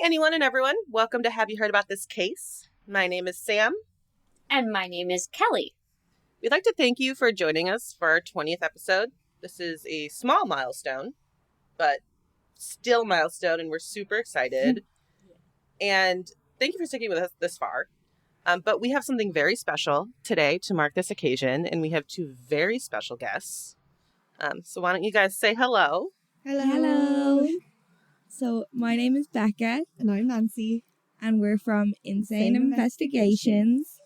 anyone and everyone. Welcome to Have You Heard About This Case? My name is Sam. And my name is Kelly. We'd like to thank you for joining us for our 20th episode. This is a small milestone, but still milestone, and we're super excited. And thank you for sticking with us this far. But we have something very special today to mark this occasion, and we have two very special guests. So why don't you guys say hello? Hello. So my name is Becca. And I'm Nancy. And we're from Insane Investigations.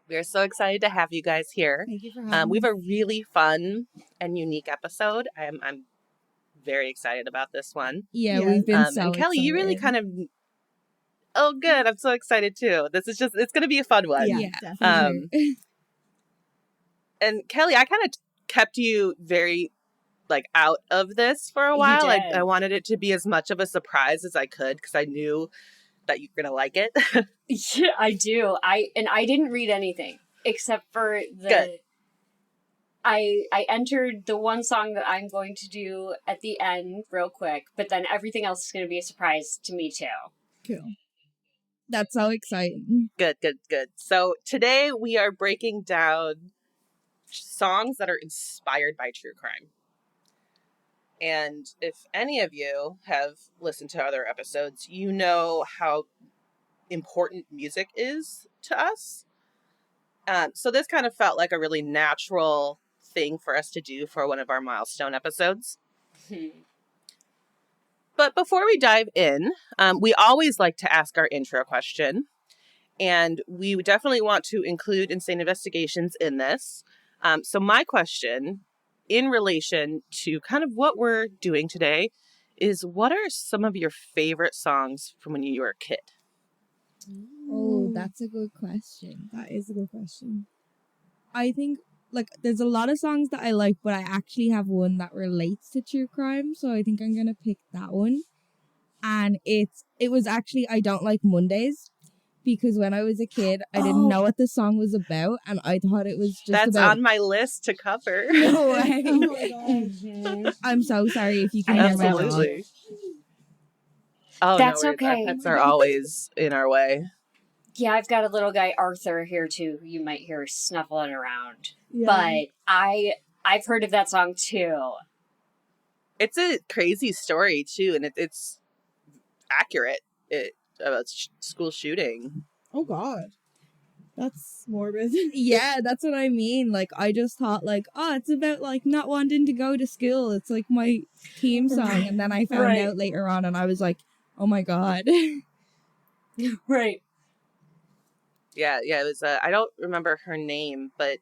We're so excited to have you guys here. Thank you for having We have us. a really fun and unique episode. I'm very excited about this one. Yeah, Yeah. we've been so And Kelly, you really excited. kind of... Oh, good. I'm so excited, too. It's going to be a fun one. Yeah, Yeah. definitely. And Kelly, I kind of kept you very, out of this for a You while. did. I wanted it to be as much of a surprise as I could because I knew that you were going to like it. Yeah, I do. I didn't read anything except for the. Good. I entered the one song that I'm going to do at the end real quick, but then everything else is going to be a surprise to me too. Cool. That's so exciting. Good. So today we are breaking down songs that are inspired by true crime. And if any of you have listened to other episodes, you know how important music is to us. So this kind of felt like a really natural thing for us to do for one of our milestone episodes. But before we dive in, we always like to ask our intro question. And we definitely want to include Insane Investigations in this. So my question, in relation to kind of what we're doing today, is what are some of your favorite songs from when you were a kid? Oh, that's a good question. That is a good question. I think, there's a lot of songs that I like, but I actually have one that relates to true crime, so I think I'm going to pick that one. And it was actually I Don't Like Mondays, because when I was a kid, I didn't know what the song was about, and I thought it was just That's about... on my list to cover. No way. Oh my gosh. I'm so sorry if you can hear my dog. Absolutely. Oh, That's no worries. okay. Our pets are always in our way. Yeah, I've got a little guy Arthur here too, who you might hear snuffling around. Yeah. But I've heard of that song too. It's a crazy story, too, and it's accurate about school shooting. Oh God. That's morbid. Yeah, that's what I mean. I just thought, it's about, not wanting to go to school. It's, my theme song. And then I found Right. out later on, and I was like, oh, my God. Right. Yeah, it was, I don't remember her name, but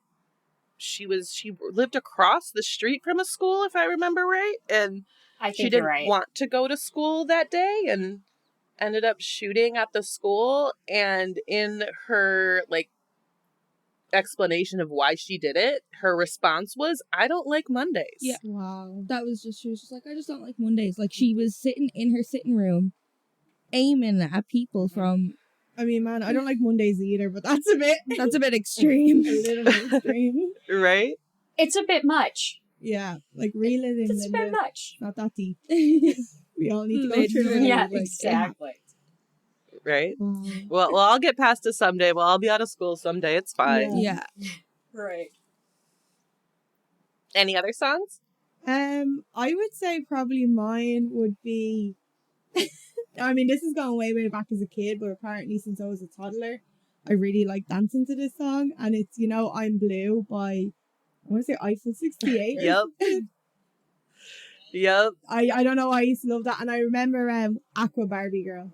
she lived across the street from a school, if I remember right, and I think she you're didn't right. want to go to school that day, and ended up shooting at the school, and in her, explanation of why she did it, her response was, I don't like Mondays. Yeah. Wow. She was just like, I just don't like Mondays. She was sitting in her sitting room, aiming at people from... I mean, man, I don't like Mondays either, but that's a bit extreme. a little bit extreme. Right? It's a bit much. Yeah, reliving It's a bit Linda. much. Not that deep. We all need to go through it. Yeah, exactly. Right? Wow. Well, I'll get past it someday. Well, I'll be out of school someday. It's fine. Yeah. Right. Any other songs? I would say probably mine would be... I mean, this is going way, way back as a kid, but apparently since I was a toddler, I really like dancing to this song, and it's, I'm Blue by, I want to say Eiffel 68. Yep. Yep. I don't know why I used to love that, and I remember Aqua Barbie Girl.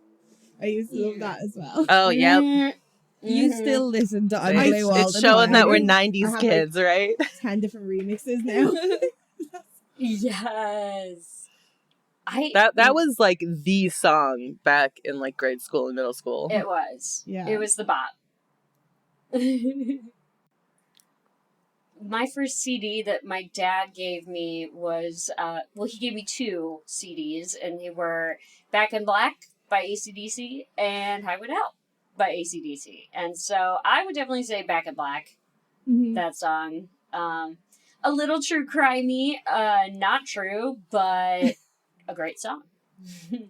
I used to love that as well. Oh, yep. You still listen to I'm It's, Blue all the it's showing time. that we're I 90s have, kids, right? 10 different remixes now. Yes. That was the song back in grade school and middle school. It was. Yeah. It was the bop. My first CD that my dad gave me was, he gave me 2 CDs, and they were Back in Black by AC/DC and Highway to Hell by AC/DC. And so I would definitely say Back in Black, that song. A little true crimey, not true, but a great song.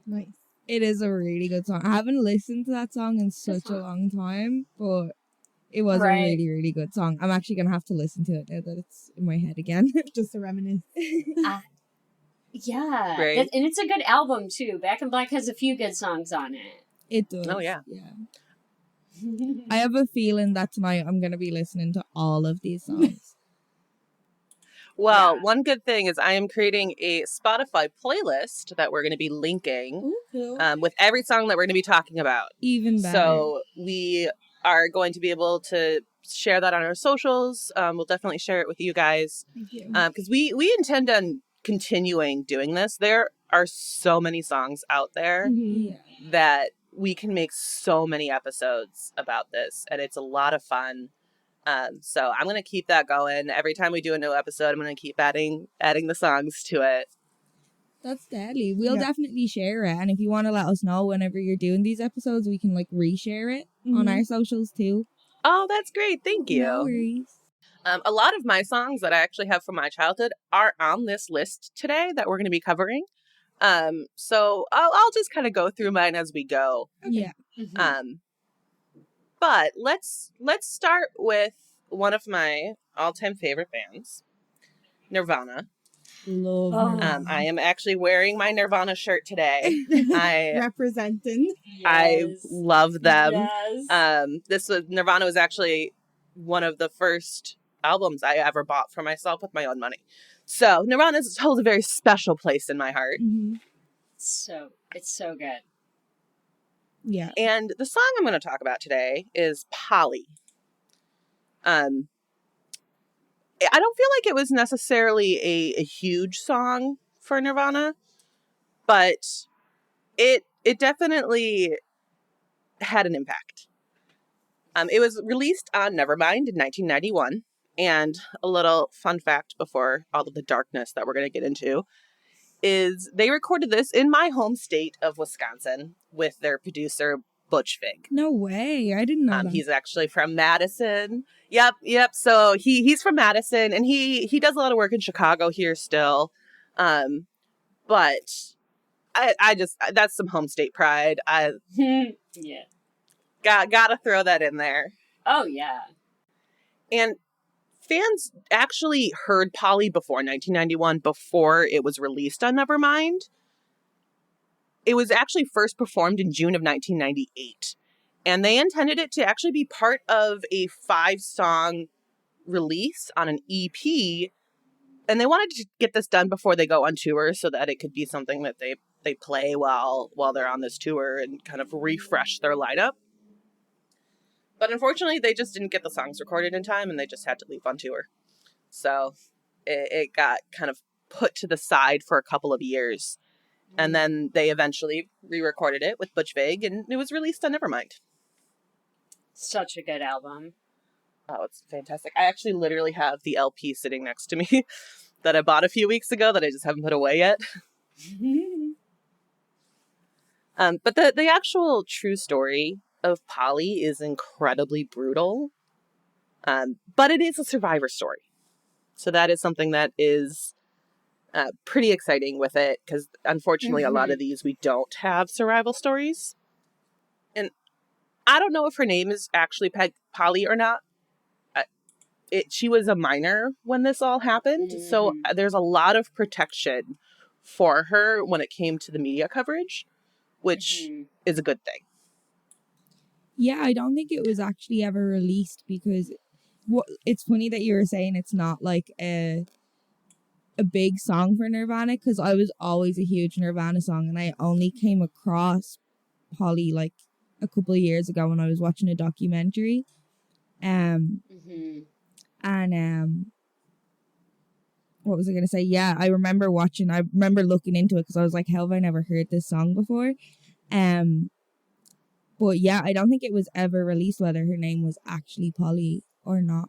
Nice. It is a really good song. I haven't listened to that song in such a not. long time, but it was a Right. really, really good song. I'm actually going to have to listen to it now that it's in my head again. Just to reminisce. Yeah. Right. And it's a good album, too. Back in Black has a few good songs on it. It does. Oh, yeah. I have a feeling that tonight I'm going to be listening to all of these songs. Well, Yeah. one good thing is I am creating a Spotify playlist that we're going to be linking Ooh, cool. with every song that we're going to be talking about. Even better. So we are going to be able to share that on our socials. We'll definitely share it with you guys Thank you. because we intend on continuing doing this. There are so many songs out there Yeah. that we can make so many episodes about this, and it's a lot of fun. So I'm going to keep that going. Every time we do a new episode, I'm going to keep adding the songs to it. That's deadly. We'll Yeah. definitely share it. And if you want to let us know whenever you're doing these episodes, we can like reshare it on our socials too. Oh, that's great. Thank you. No worries. A lot of my songs that I actually have from my childhood are on this list today that we're going to be covering. So I'll just kind of go through mine as we go. Yeah. But let's start with one of my all-time favorite bands, Nirvana. Love Oh. Nirvana. I am actually wearing my Nirvana shirt today. I Representing. love them. Yes. Nirvana was actually one of the first albums I ever bought for myself with my own money. So Nirvana holds a very special place in my heart. Mm-hmm. It's so good. Yeah. And the song I'm going to talk about today is Polly. I don't feel like it was necessarily a huge song for Nirvana, but it definitely had an impact. It was released on Nevermind in 1991, and a little fun fact before all of the darkness that we're going to get into is they recorded this in my home state of Wisconsin with their producer Butch Vig. No way. I didn't know that. He's actually from Madison. Yep. So he's from Madison, and he does a lot of work in Chicago here still. But I just, that's some home state pride. I Yeah. gotta throw that in there. Oh, yeah. And fans actually heard Polly before 1991, before it was released on Nevermind. It was actually first performed in June of 1998. And they intended it to actually be part of a 5-song release on an EP. And they wanted to get this done before they go on tour so that it could be something that they play while they're on this tour and kind of refresh their lineup. But unfortunately, they just didn't get the songs recorded in time, and they just had to leave on tour. So it got kind of put to the side for a couple of years. And then they eventually re-recorded it with Butch Vig, and it was released on Nevermind. Such a good album. Oh, it's fantastic. I actually literally have the LP sitting next to me that I bought a few weeks ago that I just haven't put away yet. But the actual true story of Polly is incredibly brutal. But it is a survivor story. So that is something that is pretty exciting with it, because unfortunately a lot of these we don't have survival stories. And I don't know if her name is actually Polly or not. She was a minor when this all happened, so there's a lot of protection for her when it came to the media coverage, which is a good thing. Yeah, I don't think it was actually ever released because it's funny that you were saying it's not like a big song for Nirvana, because I was always a huge Nirvana song, and I only came across Polly like a couple of years ago when I was watching a documentary. What was I going to say? Yeah, I remember looking into it because I was like, how have I never heard this song before? But yeah, I don't think it was ever released whether her name was actually Polly or not,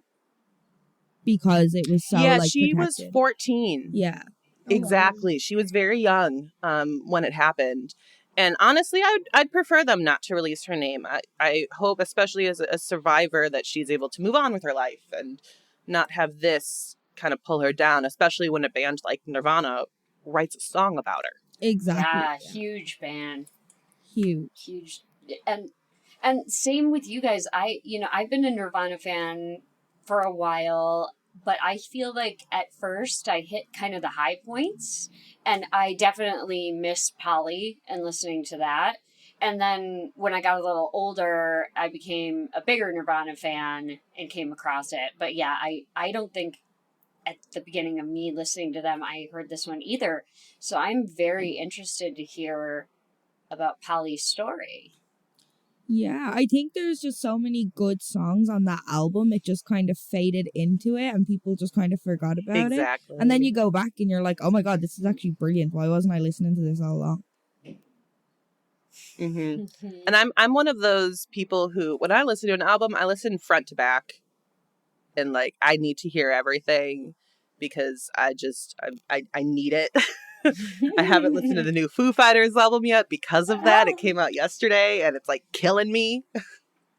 because it was so she protected. was 14. Yeah. Exactly. She was very young when it happened. And honestly, I'd prefer them not to release her name. I hope, especially as a survivor, that she's able to move on with her life and not have this kind of pull her down, especially when a band like Nirvana writes a song about her. Exactly. Yeah, huge band. Huge. And same with you guys. I've been a Nirvana fan for a while, but I feel like at first I hit kind of the high points, and I definitely miss Polly and listening to that. And then when I got a little older, I became a bigger Nirvana fan and came across it. But yeah, I don't think at the beginning of me listening to them, I heard this one either. So I'm very interested to hear about Polly's story. Yeah, I think there's just so many good songs on that album. It just kind of faded into it and people just kind of forgot about it. Exactly. And then you go back and you're like, oh my God, this is actually brilliant. Why wasn't I listening to this all along? Mm-hmm. And I'm one of those people who, when I listen to an album, I listen front to back. And like, I need to hear everything because I need it. I haven't listened to the new Foo Fighters album yet because of that. It came out yesterday and it's like killing me.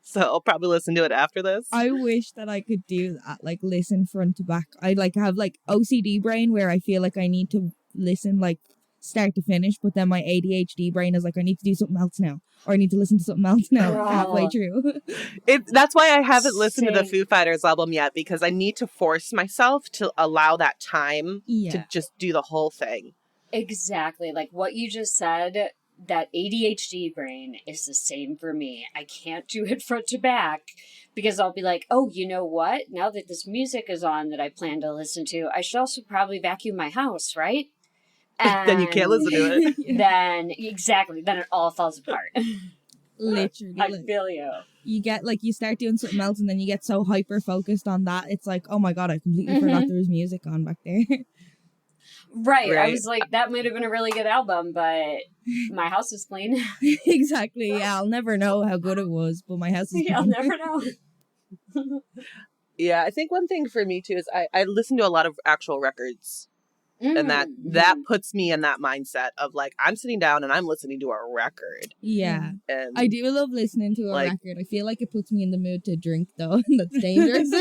So I'll probably listen to it after this. I wish that I could do that, like listen front to back. I like have like OCD brain where I feel like I need to listen like start to finish, but then my ADHD brain is like, I need to do something else now, or I need to listen to something else now halfway through. That's why I haven't listened to the Foo Fighters album yet, because I need to force myself to allow that time to just do the whole thing. Exactly. Like what you just said, that ADHD brain is the same for me. I can't do it front to back because I'll be like, oh, you know what? Now that this music is on that I plan to listen to, I should also probably vacuum my house, right? And then you can't listen to it. Then it all falls apart. Literally. I feel you. You get like, you start doing something else and then you get so hyper focused on that. It's like, oh my God, I completely forgot there was music on back there. Right. I was like, that might have been a really good album, but my house is clean. Exactly. Yeah, I'll never know how good it was, but my house is clean. I'll never know. Yeah, I think one thing for me too is I listen to a lot of actual records. And that puts me in that mindset of like, I'm sitting down and I'm listening to a record. Yeah. And I do love listening to a record. I feel like it puts me in the mood to drink though. That's dangerous.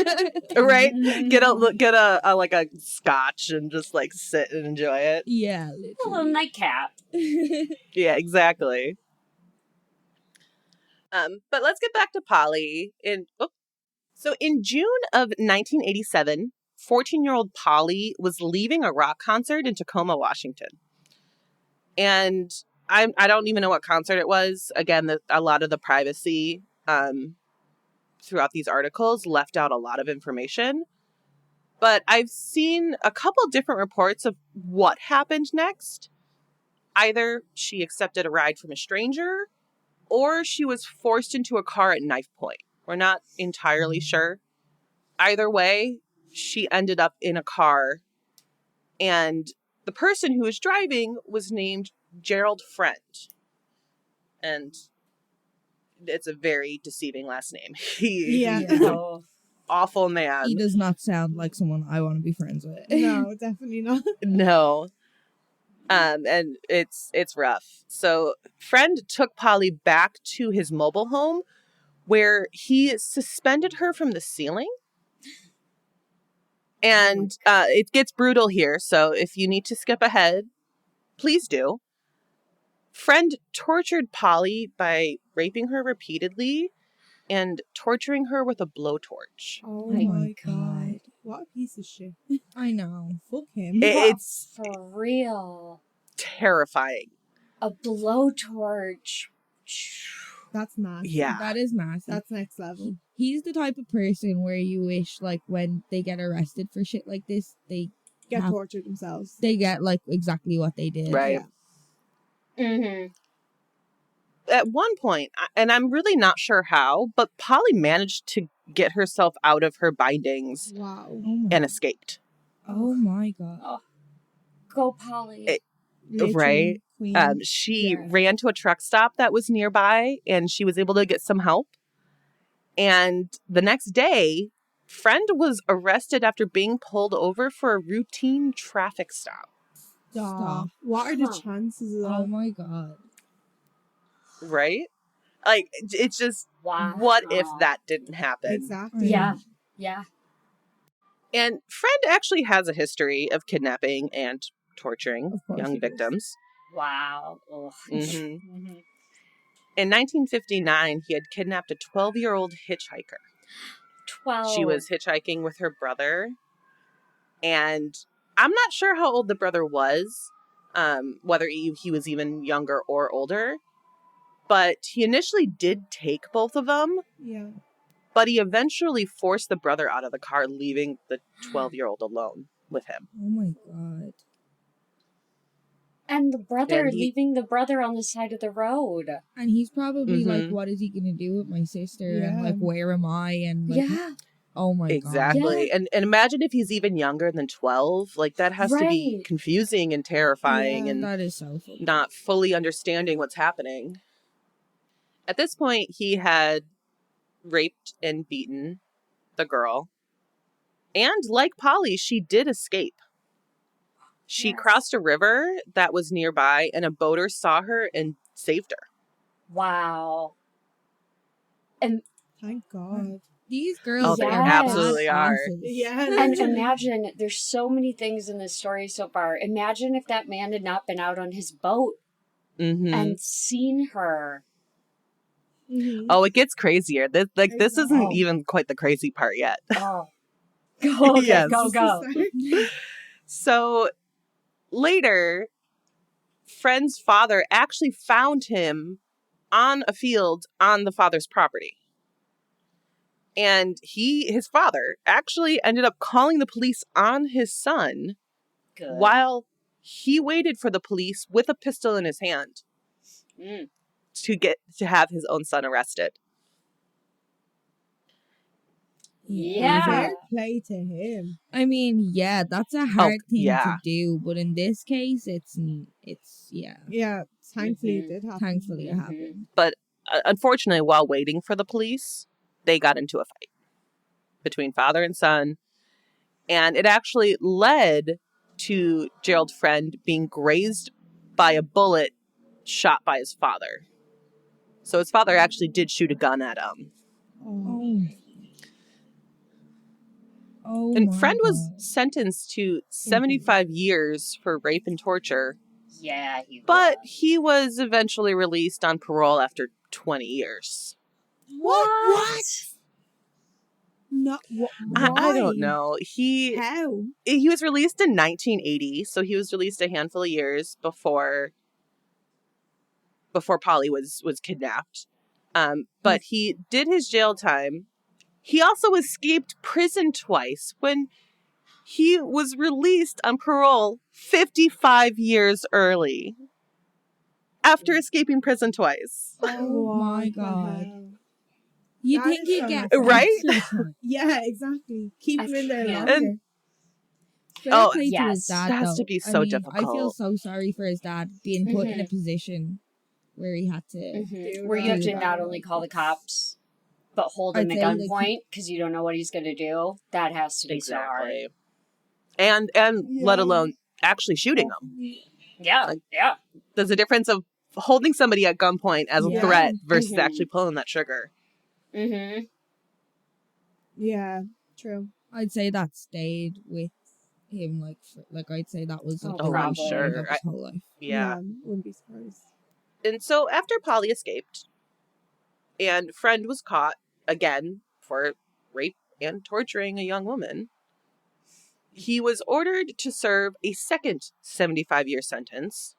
Right? Get a like a scotch and just like sit and enjoy it. Yeah, literally. A little nightcap. Yeah, exactly. But let's get back to Polly. So in June of 1987, 14-year-old Polly was leaving a rock concert in Tacoma, Washington. And I don't even know what concert it was. Again, a lot of the privacy throughout these articles left out a lot of information. But I've seen a couple different reports of what happened next. Either she accepted a ride from a stranger, or she was forced into a car at knife point. We're not entirely sure. Either way, she ended up in a car, and the person who was driving was named Gerald Friend. And it's a very deceiving last name. Awful man. He does not sound like someone I want to be friends with. No, definitely not. No. And it's rough. So Friend took Polly back to his mobile home where he suspended her from the ceiling. And it gets brutal here, so if you need to skip ahead, please do. Friend tortured Polly by raping her repeatedly and torturing her with a blowtorch. Oh my God. What a piece of shit. I know. Fuck him. It's for real. Terrifying. A blowtorch. That's nasty. Yeah. That is nasty. That's next level. He's the type of person where you wish, like, when they get arrested for shit like this, they get tortured themselves. They get, like, exactly what they did. Right. Yeah. Mm-hmm. At one point, and I'm really not sure how, but Polly managed to get herself out of her bindings and escaped. Oh my God. Oh. Go, Polly. Right? She ran to a truck stop that was nearby, and she was able to get some help. And the next day, Friend was arrested after being pulled over for a routine traffic stop. Stop. What are the chances of that? Oh my God. Right? Like, it's just, what if that didn't happen? Exactly. Yeah. Yeah. And Friend actually has a history of kidnapping and torturing young victims. Wow. Ugh. hmm Mhm. In 1959, he had kidnapped a 12-year-old hitchhiker. 12. She was hitchhiking with her brother, and I'm not sure how old the brother was, whether he was even younger or older, but he initially did take both of them, Yeah. but he eventually forced the brother out of the car, leaving the 12-year-old alone with him. Oh my god. And the brother, And leaving the brother on the side of the road. And he's probably like, Mhm. what is he gonna do with my sister? And Yeah. like, where am I? And like, Yeah. oh my god. Exactly. And imagine if he's even younger than 12. Like, that has to be Right. confusing and terrifying, Yeah. and That is so funny. not fully understanding what's happening. At this point, he had raped and beaten the girl. And like Polly, she did escape. She Yes. crossed a river that was nearby, and a boater saw her and saved her. Wow. And Thank God. These girls they are absolutely are. badasses. Yeah. and imagine, there's so many things in this story so far. Imagine if that man had not been out on his boat Mm-hmm. and seen her. Mhm. Oh, it gets crazier. This Exactly. isn't even quite the crazy part yet. Oh. Go, okay, Yes. go, go. So later, Friend's father actually found him on a field on the father's property. And his father actually ended up calling the police on his son Good. while he waited for the police with a pistol in his hand Mm. to have his own son arrested. Yeah. Fair play to him. I mean, yeah, that's a hard thing yeah. to do, but in this case, it's yeah. Yeah. Thankfully Mhm. it did happen. Thankfully, it Mhm. happened. But unfortunately, while waiting for the police, they got into a fight between father and son. And it actually led to Gerald Friend being grazed by a bullet shot by his father. So his father actually did shoot a gun at him. Oh. Oh And my Friend was God. sentenced to 75 years for rape and torture, Yeah, he but was. he was eventually released on parole after 20 years. What? Not what? I don't know. How? He was released in 1980, so he was released a handful of years before Polly was kidnapped. But he did his jail time. He also escaped prison twice when he was released on parole 55 years early after escaping prison twice. Oh my the God. hell? You That think is you so get much Right? extra time. Yeah, exactly. Keep I him in there can't. longer. Fair Oh, play to his yes. dad, It has though. to be I so mean, I feel difficult. so sorry for his dad being put in a Mhm. position where he had to. Mhm. Do Where you have that. to not only call the cops, but hold him I'd at say, like, gunpoint because you don't know what he's going to do. That has to be Exactly. so hard. And let Yeah. alone actually shooting them. Yeah, Like- yeah. There's a difference of holding somebody at gunpoint as a Yeah. threat versus Mhm. actually pulling that trigger. Mm-hmm. Yeah, true. I'd say that stayed with him. Like I'd say that was like Oh, the way probably. he ended Sure. up his whole life. Yeah. Wouldn't be surprised. And so after Polly escaped and Friend was caught again for rape and torturing a young woman, he was ordered to serve a second 75-year sentence.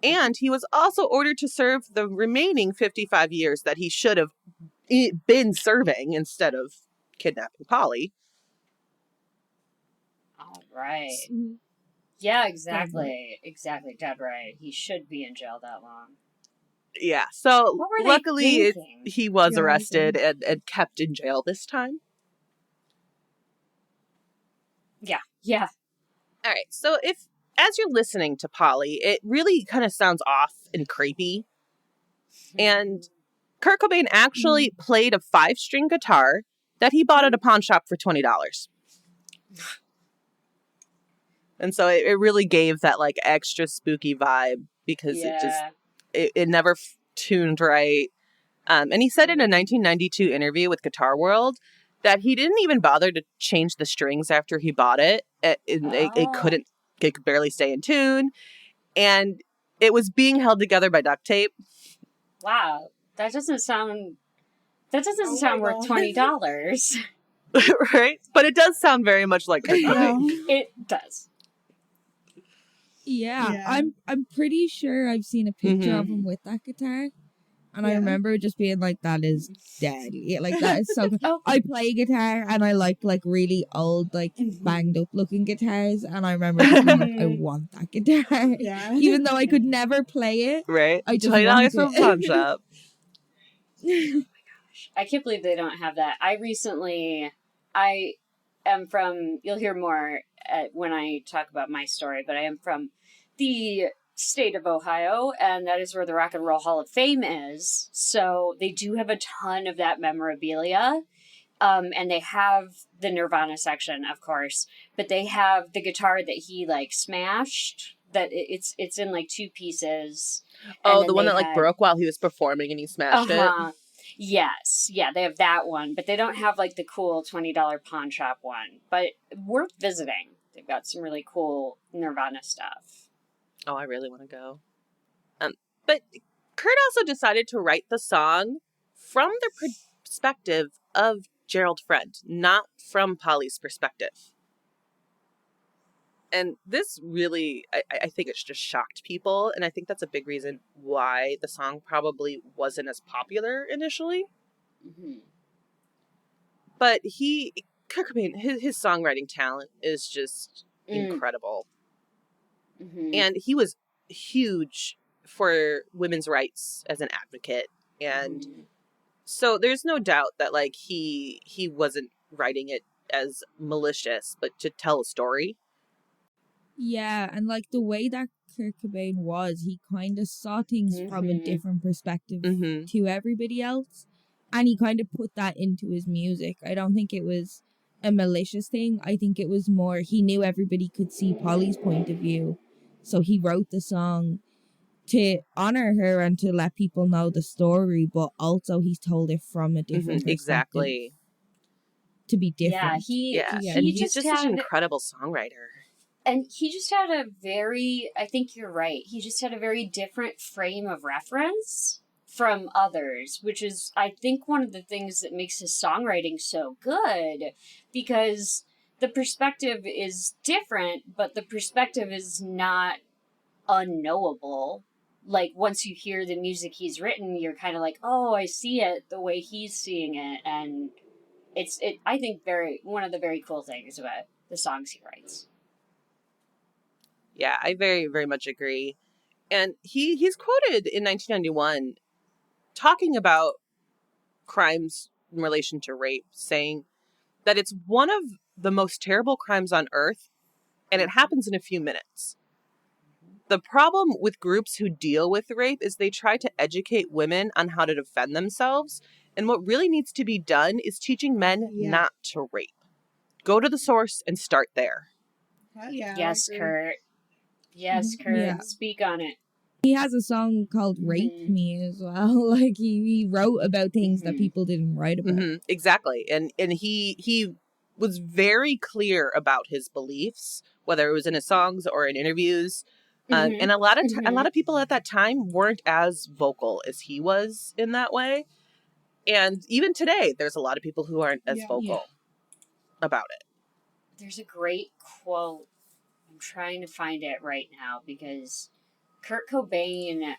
And he was also ordered to serve the remaining 55 years that he should have been serving instead of kidnapping Polly. All right. Mhm. Yeah, exactly. Exactly. Dead right. He should be in jail that long. Yeah, so What were they luckily thinking? he was Yeah, arrested and kept in jail this time. Yeah. Yeah. All right, so as you're listening to Polly, it really kind of sounds off and creepy. And Kurt Cobain actually played a 5-string guitar that he bought at a pawn shop for $20. And so it really gave that like extra spooky vibe because Yeah. it never tuned right. And he said in a 1992 interview with Guitar World that he didn't even bother to change the strings after he bought it. It Oh. could barely stay in tune. And It was being held together by duct tape. Wow, that doesn't sound Oh sound my worth God. $20. Right? But it does sound very much like Kurt Cobain. No. It does. Yeah, Yeah. I'm pretty sure I've seen a picture Mhm. of him with that guitar, and I Yeah. remember just being like, "That is deadly! Like that is so." Good. Oh. I play guitar, and I like really old, like banged up looking guitars, and I remember just being like, "I want that guitar," Yeah. even though I could never play it. Right? I just $20 want from a it. pawn shop. I can't believe they don't have that. I am from, you'll hear more when I talk about my story, but I am from the state of Ohio, and that is where the Rock and Roll Hall of Fame is. So they do have a ton of that memorabilia. And they have the Nirvana section, of course, but they have the guitar that he like smashed. That it's in like two pieces. Oh, the one that like broke while he was performing and he smashed it. Yes, yeah, they have that one, but they don't have like the cool $20 pawn shop one. But worth visiting. They've got some really cool Nirvana stuff. Oh, I really want to go. But Kurt also decided to write the song from the perspective of Gerald Friend, not from Polly's perspective. And this really, I think it's just shocked people. And I think that's a big reason why the song probably wasn't as popular initially. Mm-hmm. But Kurt Cobain, his songwriting talent is just incredible. Mm-hmm. And he was huge for women's rights as an advocate. And so there's no doubt that like he wasn't writing it as malicious, but to tell a story. Yeah, and like the way that Kurt Cobain was, he kind of saw things from a different perspective to everybody else, and he kind of put that into his music. I don't think it was a malicious thing. I think it was more he knew everybody could see Polly's point of view, so he wrote the song to honor her and to let people know the story, but also he's told it from a different perspective. Exactly. To be different. And he's just such an incredible songwriter. And he just had I think you're right, he just had a very different frame of reference from others, which is, I think, one of the things that makes his songwriting so good, because the perspective is different, but the perspective is not unknowable. Like, once you hear the music he's written, you're kind of like, oh, I see it the way he's seeing it, and it's I think one of the very cool things about the songs he writes. Yeah, I very, very much agree. And he's quoted in 1991 talking about crimes in relation to rape, saying that it's one of the most terrible crimes on earth, and it happens in a few minutes. The problem with groups who deal with rape is they try to educate women on how to defend themselves, and what really needs to be done is teaching men not to rape. Go to the source and start there. Hell yeah. Yes, Kurt. Yes, Kurt. Yeah. Speak on it. He has a song called Rape Me as well. Like he wrote about things that people didn't write about. Exactly. And he was very clear about his beliefs, whether it was in his songs or in interviews. And a lot of people at that time weren't as vocal as he was in that way. And even today, there's a lot of people who aren't as vocal about it. There's a great quote. I'm trying to find it right now because Kurt Cobain,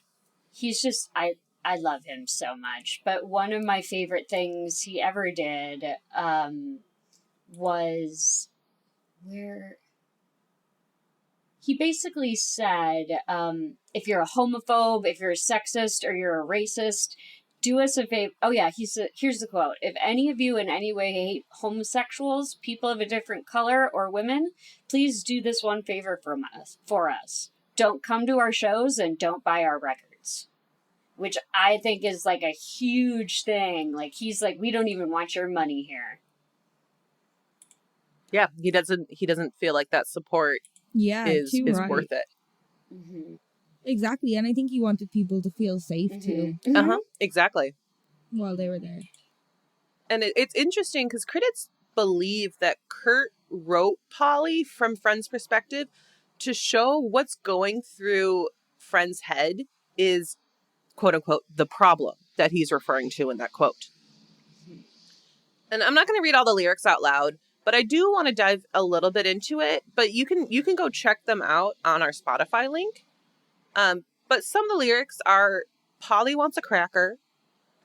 he's just, I love him so much. But one of my favorite things he ever did was where he basically said, if you're a homophobe, if you're a sexist, or you're a racist, do us a favor. Oh yeah, here's the quote. If any of you in any way hate homosexuals, people of a different color, or women, please do this one favor for us. Don't come to our shows and don't buy our records. Which I think is like a huge thing. Like, he's like, we don't even want your money here. Yeah, he doesn't feel like that support is worth it. Mm-hmm. Exactly, and I think he wanted people to feel safe too. Exactly. While they were there. And it's interesting because critics believe that Kurt wrote Polly from Friend's perspective to show what's going through friend's head is, quote unquote, the problem that he's referring to in that quote. And I'm not going to read all the lyrics out loud, but I do want to dive a little bit into it. But you can go check them out on our Spotify link. But some of the lyrics are, Polly wants a cracker.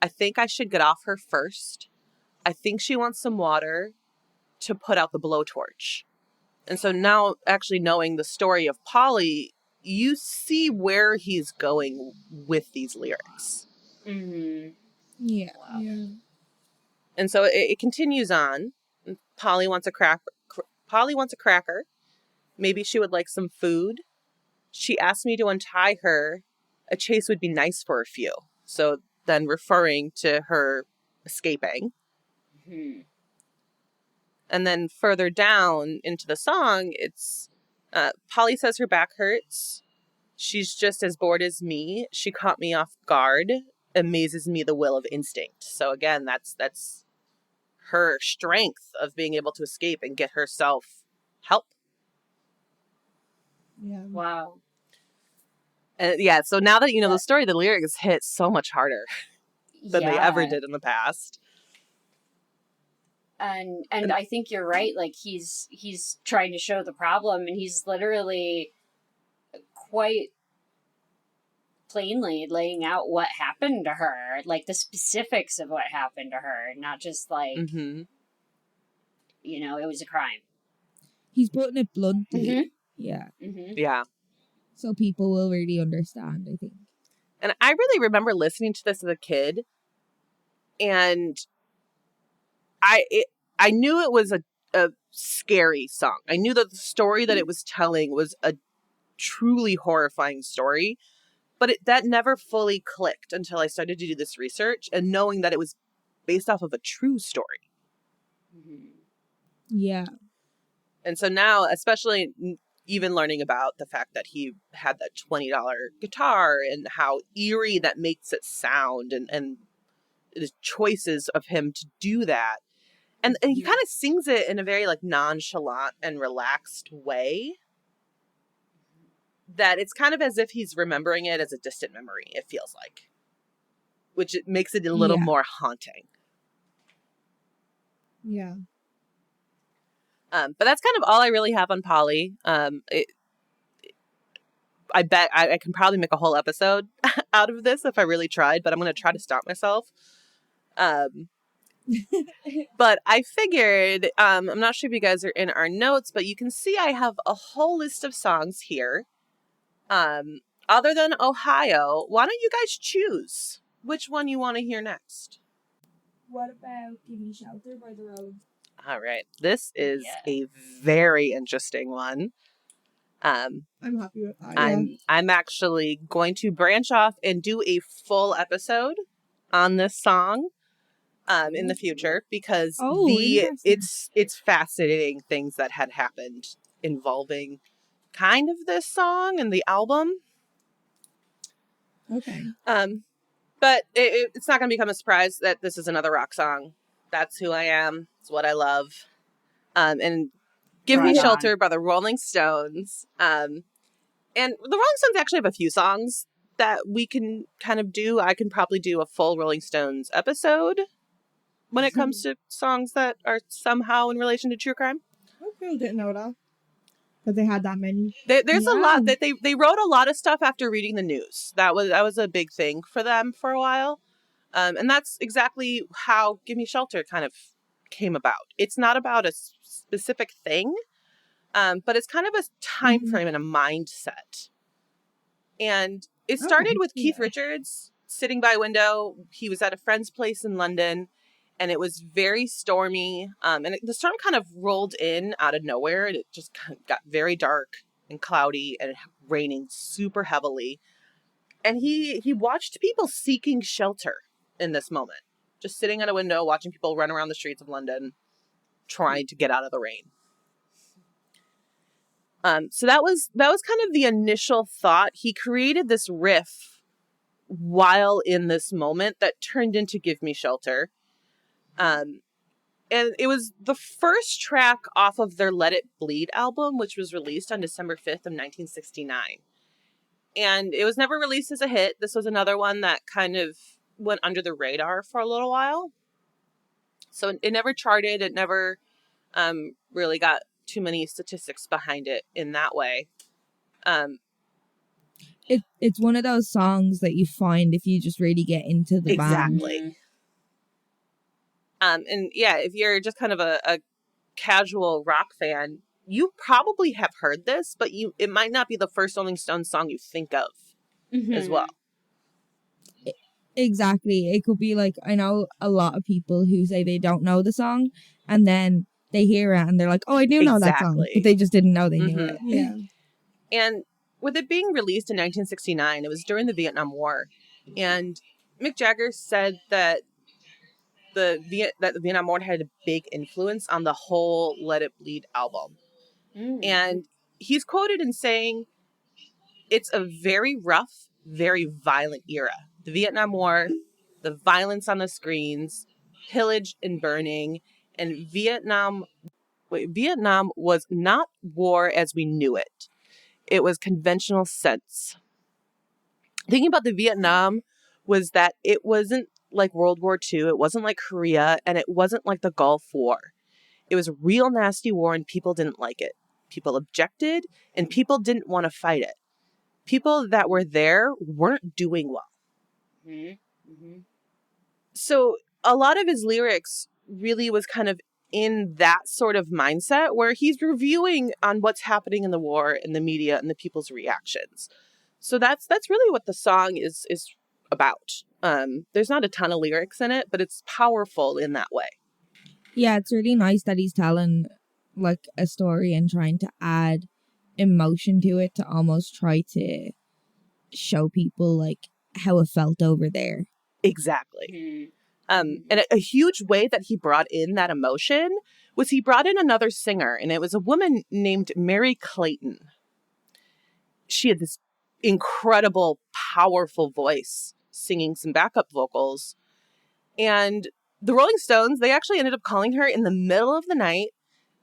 I think I should get off her first. I think she wants some water to put out the blowtorch. And so now, actually knowing the story of Polly, you see where he's going with these lyrics. Mm-hmm. Yeah. Wow. Yeah. And so it continues on. Polly wants a cracker. Polly wants a cracker. Maybe she would like some food. She asked me to untie her. A chase would be nice for a few. So then referring to her escaping. Mm-hmm. And then further down into the song, it's Polly says her back hurts. She's just as bored as me. She caught me off guard. Amazes me the will of instinct. So again, that's her strength of being able to escape and get herself help. Yeah. Wow. And yeah, so now that you know the story, the lyrics hit so much harder than they ever did in the past. And I think you're right. Like he's trying to show the problem, and he's literally quite plainly laying out what happened to her, like the specifics of what happened to her, not just like Mm-hmm. it was a crime. He's putting it bluntly. Mm-hmm. Yeah. Mm-hmm. Yeah. So people will really understand, I think. And I really remember listening to this as a kid, and I knew it was a scary song. I knew that the story that it was telling was a truly horrifying story, but that never fully clicked until I started to do this research and knowing that it was based off of a true story. Mm-hmm. Yeah. And so now, especially even learning about the fact that he had that $20 guitar and how eerie that makes it sound and the choices of him to do that. And he kind of sings it in a very like nonchalant and relaxed way that it's kind of as if he's remembering it as a distant memory, it feels like, which it makes it a little more haunting. Yeah. But that's kind of all I really have on Polly. I bet I can probably make a whole episode out of this if I really tried, but I'm going to try to stop myself. But I figured, I'm not sure if you guys are in our notes, but you can see I have a whole list of songs here. Other than Ohio, why don't you guys choose which one you want to hear next? What about Gimme Shelter by the Rolling? All right. This is a very interesting one. I'm happy with that. I'm actually going to branch off and do a full episode on this song in the future because it's fascinating things that had happened involving kind of this song and the album. Okay. But it's not going to become a surprise that this is another rock song. That's who I am. It's what I love. And Give Me Shelter by the Rolling Stones. And the Rolling Stones actually have a few songs that we can kind of do. I can probably do a full Rolling Stones episode when it comes to songs that are somehow in relation to true crime. Okay, didn't know that. That they had that many. There's a lot that they wrote a lot of stuff after reading the news. That was a big thing for them for a while. And that's exactly how Give Me Shelter kind of came about. It's not about a specific thing, but it's kind of a time frame and a mindset. And it started with Keith Richards sitting by a window. He was at a friend's place in London, and it was very stormy. And the storm kind of rolled in out of nowhere, and it just kind of got very dark and cloudy and raining super heavily. And he watched people seeking shelter in this moment, just sitting at a window, watching people run around the streets of London, trying to get out of the rain. So that was kind of the initial thought. He created this riff while in this moment that turned into Give Me Shelter. And it was the first track off of their Let It Bleed album, which was released on December 5th of 1969. And it was never released as a hit. This was another one that kind of went under the radar for a little while. So it never charted. It never really got too many statistics behind it in that way. It's one of those songs that you find if you just really get into the band. Exactly. And yeah, if you're just kind of a casual rock fan, you probably have heard this, but it might not be the first Rolling Stones song you think of as well. Exactly. It could be like, I know a lot of people who say they don't know the song, and then they hear it and they're like, oh, I do know that song, but they just didn't know they knew it. Yeah. And with it being released in 1969, it was during the Vietnam War. And Mick Jagger said that the Vietnam War had a big influence on the whole Let It Bleed album. And he's quoted in saying, it's a very rough, very violent era. The Vietnam War, the violence on the screens, pillage and burning, and Vietnam was not war as we knew it. It was conventional sense. Thinking about the Vietnam was that it wasn't like World War II, it wasn't like Korea, and it wasn't like the Gulf War. It was a real nasty war and people didn't like it. People objected and people didn't want to fight it. People that were there weren't doing well. So a lot of his lyrics really was kind of in that sort of mindset where he's reviewing on what's happening in the war and the media and the people's reactions. So that's really what the song is about. There's not a ton of lyrics in it, but it's powerful in that way. Yeah, it's really nice that he's telling like a story and trying to add emotion to it to almost try to show people like how it felt over there. Exactly. And a huge way that he brought in that emotion was he brought in another singer, and it was a woman named Mary Clayton. She had this incredible, powerful voice singing some backup vocals. And the Rolling Stones, they actually ended up calling her in the middle of the night,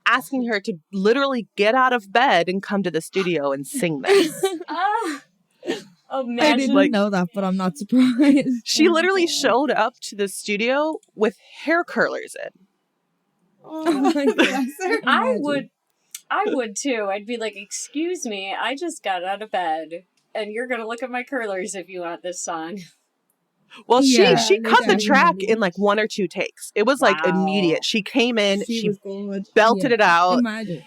asking her to literally get out of bed and come to the studio and sing this. I didn't know that, but I'm not surprised. She literally showed up to the studio with hair curlers in. Oh my God. I would too. I'd be like, excuse me, I just got out of bed and you're going to look at my curlers if you want this song. Well, she cut the track in like 1 or 2 takes. It was like immediate. She came in, she belted it out. Imagine.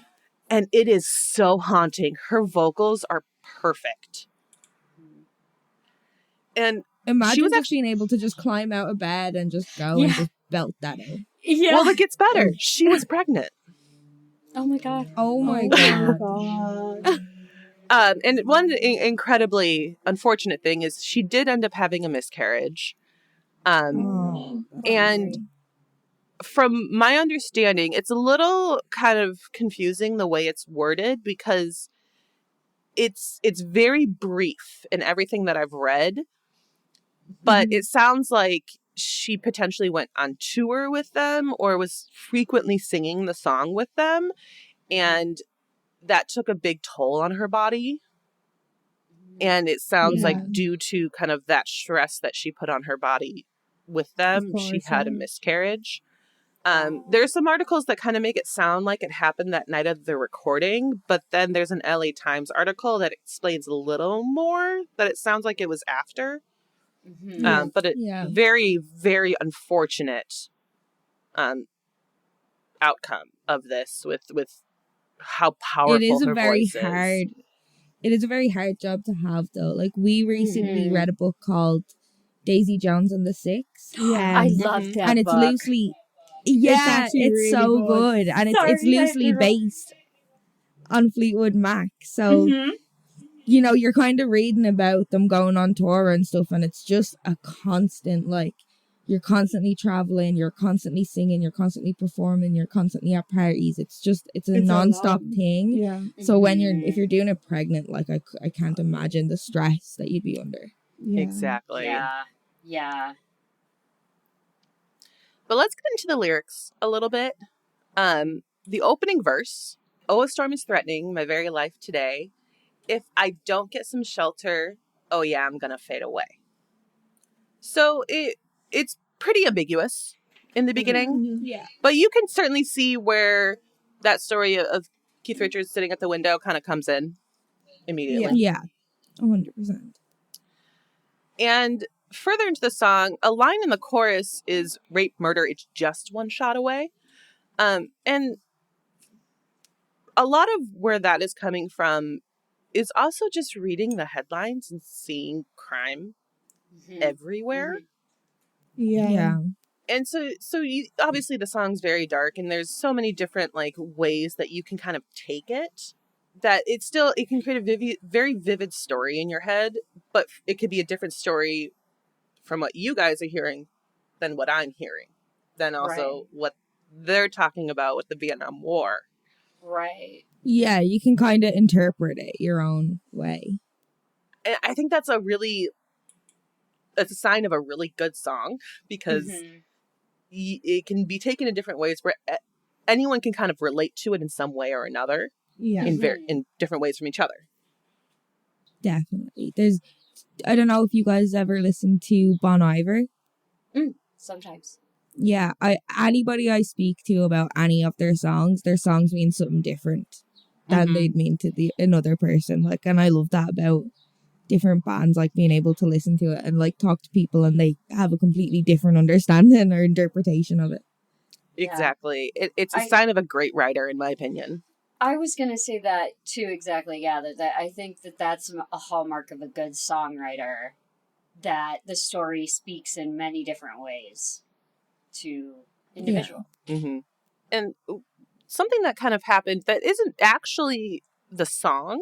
And it is so haunting. Her vocals are perfect. And imagine she was actually being able to just climb out of bed and just go and just belt that out. Yeah. Well, it gets better. She was pregnant. Oh my God. Oh my God. And one incredibly unfortunate thing is she did end up having a miscarriage. And from my understanding, it's a little kind of confusing the way it's worded because it's very brief in everything that I've read. But it sounds like she potentially went on tour with them or was frequently singing the song with them. And that took a big toll on her body. And it sounds like due to kind of that stress that she put on her body with them, she had a miscarriage. There's some articles that kind of make it sound like it happened that night of the recording. But then there's an LA Times article that explains a little more, that it sounds like it was after. But it very, very unfortunate outcome of this with how powerful her voice is. It is a very hard job to have, though. Like, we recently read a book called Daisy Jones and the Six. I love that and it's book. Loosely... Yeah, it's really so good. And it's loosely based on Fleetwood Mac. So... you know, you're kind of reading about them going on tour and stuff, and it's just a constant, like, you're constantly traveling, you're constantly singing, you're constantly performing, you're constantly at parties. It's a non-stop thing. Yeah. So if you're doing it pregnant, like, I can't imagine the stress that you'd be under. Yeah. Exactly. Yeah. But let's get into the lyrics a little bit. The opening verse, "Oh, a storm is threatening my very life today," if I don't get some shelter, oh yeah, I'm gonna fade away. So it's pretty ambiguous in the beginning, Mm-hmm. Yeah. but you can certainly see where that story of Keith Richards sitting at the window kind of comes in immediately. Yeah. 100%. And further into the song, a line in the chorus is rape, murder, it's just one shot away. And a lot of where that is coming from is also just reading the headlines and seeing crime everywhere. Yeah. Yeah. And so you, obviously the song's very dark, and there's so many different like ways that you can kind of take it, that it can create a very vivid story in your head, but it could be a different story from what you guys are hearing than what I'm hearing, than also what they're talking about with the Vietnam War. Right. Yeah, you can kind of interpret it your own way. And I think that's a sign of a really good song, because it can be taken in different ways where anyone can kind of relate to it in some way or another, Yeah. in different ways from each other. Definitely. I don't know if you guys ever listened to Bon Iver. Sometimes. Yeah, anybody I speak to about any of their songs mean something different than they'd mean to another person. Like, and I love that about different bands, like being able to listen to it and like talk to people and they have a completely different understanding or interpretation of it. Exactly. It's a sign of a great writer, in my opinion. I was going to say that too, exactly. Yeah, that I think that's a hallmark of a good songwriter, that the story speaks in many different ways to individual. Yeah. Mm-hmm. And something that kind of happened that isn't actually the song,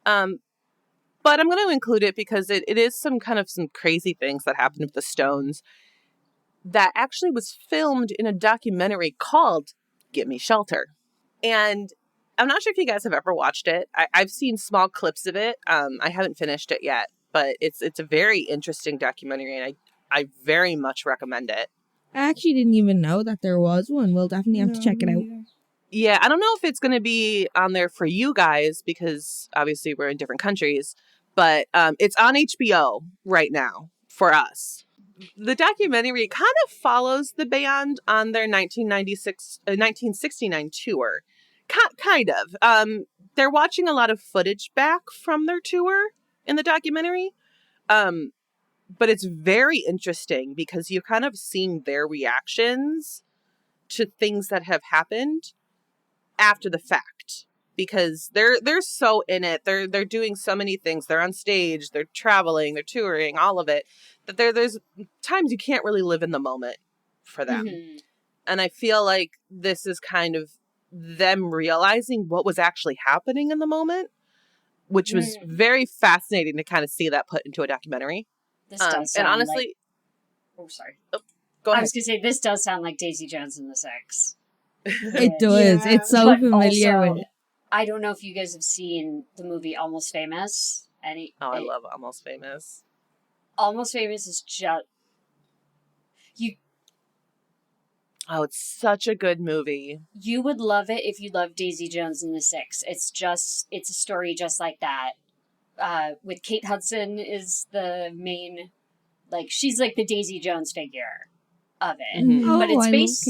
but I'm going to include it because it is some crazy things that happened with the Stones that actually was filmed in a documentary called Gimme Shelter. And I'm not sure if you guys have ever watched it. I've seen small clips of it. I haven't finished it yet, but it's a very interesting documentary, and I very much recommend it. I actually didn't even know that there was one. We'll definitely have to check it out. Yeah, I don't know if it's going to be on there for you guys because obviously we're in different countries, but it's on HBO right now for us. The documentary kind of follows the band on their 1969 tour. Kind of. They're watching a lot of footage back from their tour in the documentary. But it's very interesting because you're kind of seeing their reactions to things that have happened after the fact, because they're so in it. They're doing so many things. They're on stage, they're traveling, they're touring, all of it, that there's times you can't really live in the moment for them. And I feel like this is kind of them realizing what was actually happening in the moment, which was very fascinating to kind of see that put into a documentary. This does sound and honestly, oh, sorry. Go ahead. I was going to say, this does sound like Daisy Jones and the Six. It does. Yeah. It's so But familiar also, with it. I don't know if you guys have seen the movie Almost Famous. I love Almost Famous. Almost Famous is just... Oh, it's such a good movie. You would love it if you love Daisy Jones and the Six. It's a story just like that. With Kate Hudson is the main, like, she's like the Daisy Jones figure of it. Mm-hmm. But it's based.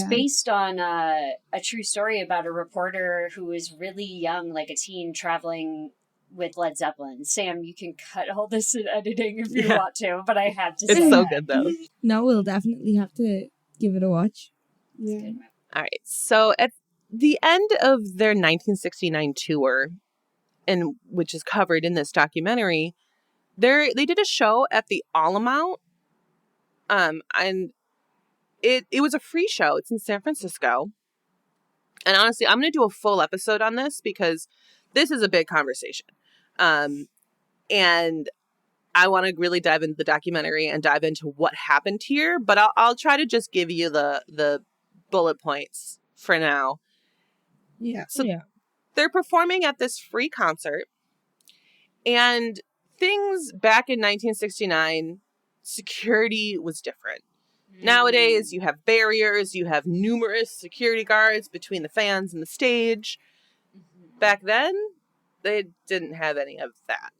based on a true story about a reporter who was really young, like a teen, traveling with Led Zeppelin. Sam, you can cut all this in editing if you want to, but I have to say It's so that. good, though. No, we'll definitely have to give it a watch. Yeah. All right. So at the end of their 1969 tour, and which is covered in this documentary, they did a show at the Alamo. And it was a free show. It's in San Francisco. And honestly, I'm going to do a full episode on this because this is a big conversation. And I want to really dive into the documentary and dive into what happened here, but I'll try to just give you the bullet points for now. Yeah. So they're performing at this free concert, and things back in 1969, security was different. Nowadays, you have barriers, you have numerous security guards between the fans and the stage. Back then, they didn't have any of that.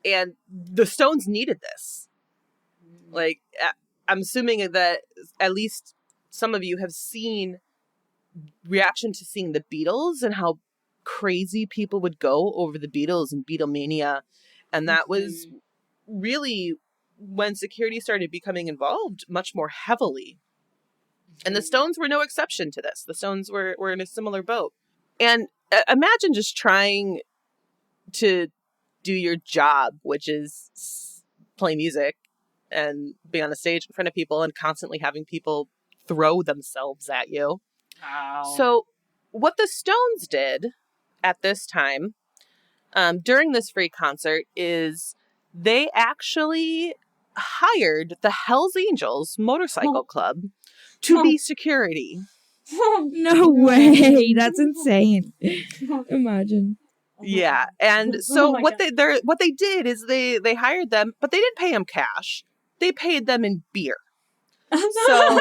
And the Stones needed this. Like, I'm assuming that at least some of you have seen reaction to seeing the Beatles and how crazy people would go over the Beatles and Beatlemania. And that was really when security started becoming involved much more heavily. And the Stones were no exception to this. The Stones were in a similar boat. And imagine just trying to do your job, which is play music and be on a stage in front of people and constantly having people throw themselves at you. Wow. So what the Stones did at this time during this free concert is they actually hired the Hells Angels Motorcycle Club to be security. No way. That's insane. Imagine. Yeah. And so what they did is they hired them, but they didn't pay them cash. They paid them in beer. So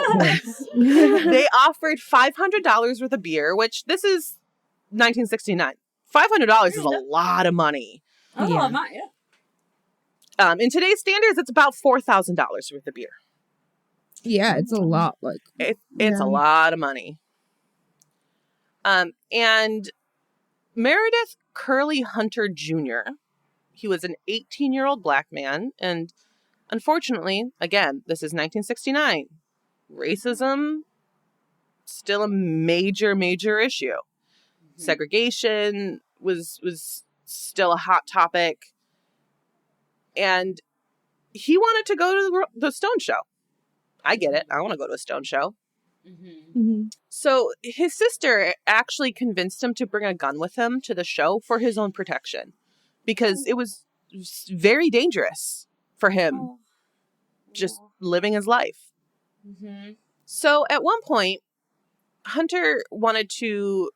they offered $500 worth of beer, which this is 1969. $500 is a lot of money. Oh, yeah. In today's standards, it's about $4,000 worth of beer. Yeah, it's a lot. Like it's a lot of money. And Meredith Curly Hunter Jr., he was an 18-year-old black man, and unfortunately, again, this is 1969. Racism, still a major, major issue. Segregation was still a hot topic. And he wanted to go to the Stone show. I get it. I want to go to a Stone show. So his sister actually convinced him to bring a gun with him to the show for his own protection, because it was very dangerous for him just living his life. So at one point, Hunter wanted to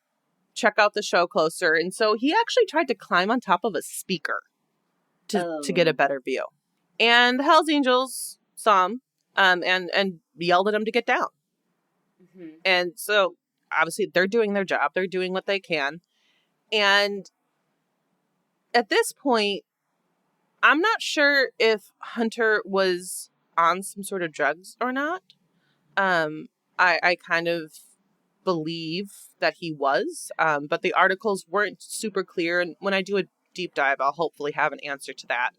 check out the show closer, and so he actually tried to climb on top of a speaker to get a better view. And the Hells Angels saw him and yelled at him to get down. And so obviously they're doing their job. They're doing what they can. And at this point, I'm not sure if Hunter was on some sort of drugs or not. I kind of believe that he was, but the articles weren't super clear. And when I do a deep dive, I'll hopefully have an answer to that.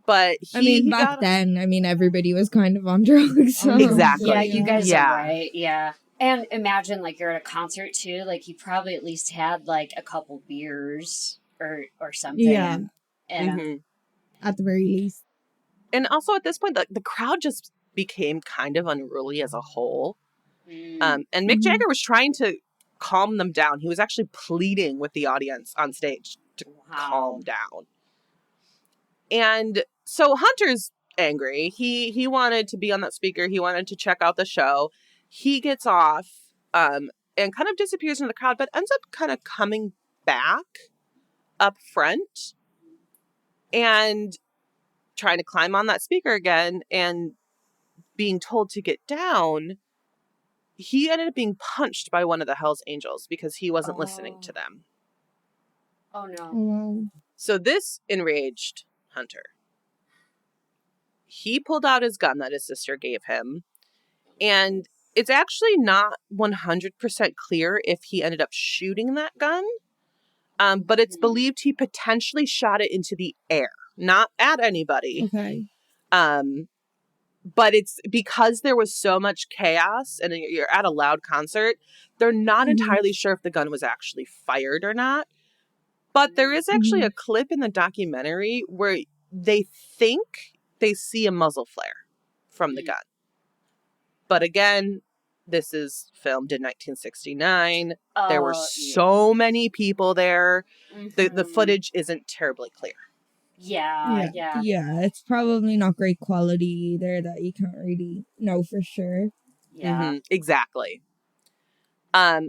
But back then, everybody was kind of on drugs. So. Exactly. Yeah, you guys are right. Yeah. And imagine, like, you're at a concert, too. Like, he probably at least had, like, a couple beers or something. Yeah. And at the very least. And also at this point, the crowd just became kind of unruly as a whole. And Mick Jagger was trying to calm them down. He was actually pleading with the audience on stage to calm down. And so Hunter's angry. He wanted to be on that speaker. He wanted to check out the show. He gets off and kind of disappears into the crowd, but ends up kind of coming back up front and trying to climb on that speaker again, and being told to get down. He ended up being punched by one of the Hells Angels because he wasn't listening to them. Oh, no. Wow. So this enraged Hunter. He pulled out his gun that his sister gave him, and it's actually not 100% clear if he ended up shooting that gun, but it's believed he potentially shot it into the air, not at anybody. Okay. But it's because there was so much chaos and you're at a loud concert, they're not entirely sure if the gun was actually fired or not. But there is actually a clip in the documentary where they think they see a muzzle flare from the gun. But again, this is filmed in 1969. There were so many people there. The footage isn't terribly clear. Yeah. Yeah, it's probably not great quality either, that you can't really know for sure. Yeah. Exactly.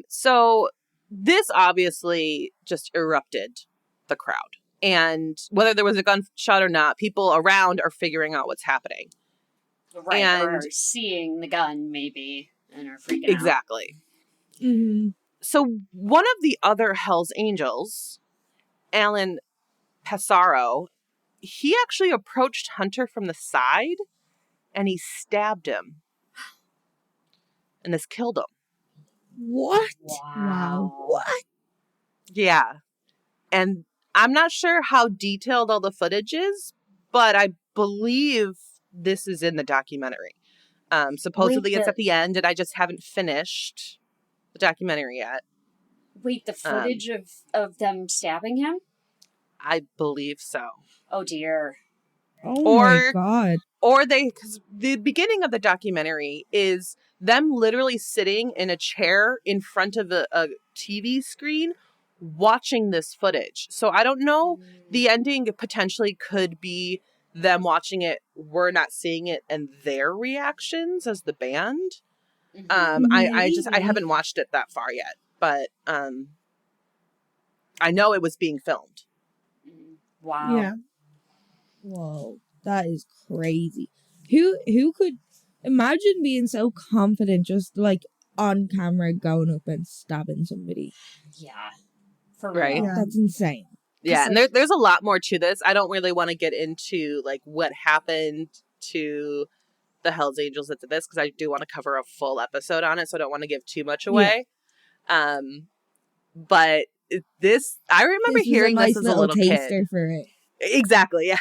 So this obviously just erupted the crowd. And whether there was a gunshot or not, people around are figuring out what's happening. Right, or seeing the gun, maybe, and are freaking out. Exactly. So one of the other Hell's Angels, Alan Passaro, he actually approached Hunter from the side and he stabbed him. And this killed him. What? Wow. What? Yeah. And I'm not sure how detailed all the footage is, but I believe this is in the documentary. Supposedly it's at the end, and I just haven't finished the documentary yet. Wait, the footage of them stabbing him? I believe so. Oh, dear. Oh my God. Or because the beginning of the documentary is them literally sitting in a chair in front of a TV screen watching this footage. So I don't know. The ending potentially could be them watching it, we're not seeing it, and their reactions as the band. I haven't watched it that far yet, but I know it was being filmed. Wow. Yeah. Whoa, that is crazy. Who could imagine being so confident just like on camera going up and stabbing somebody? Yeah. For real. Right. Yeah. That's insane. Yeah, and there's a lot more to this. I don't really want to get into like what happened to the Hells Angels that did this, because I do want to cover a full episode on it, so I don't want to give too much away. Yeah. But this, I remember hearing this as a little taster kid. For it. Exactly, yeah.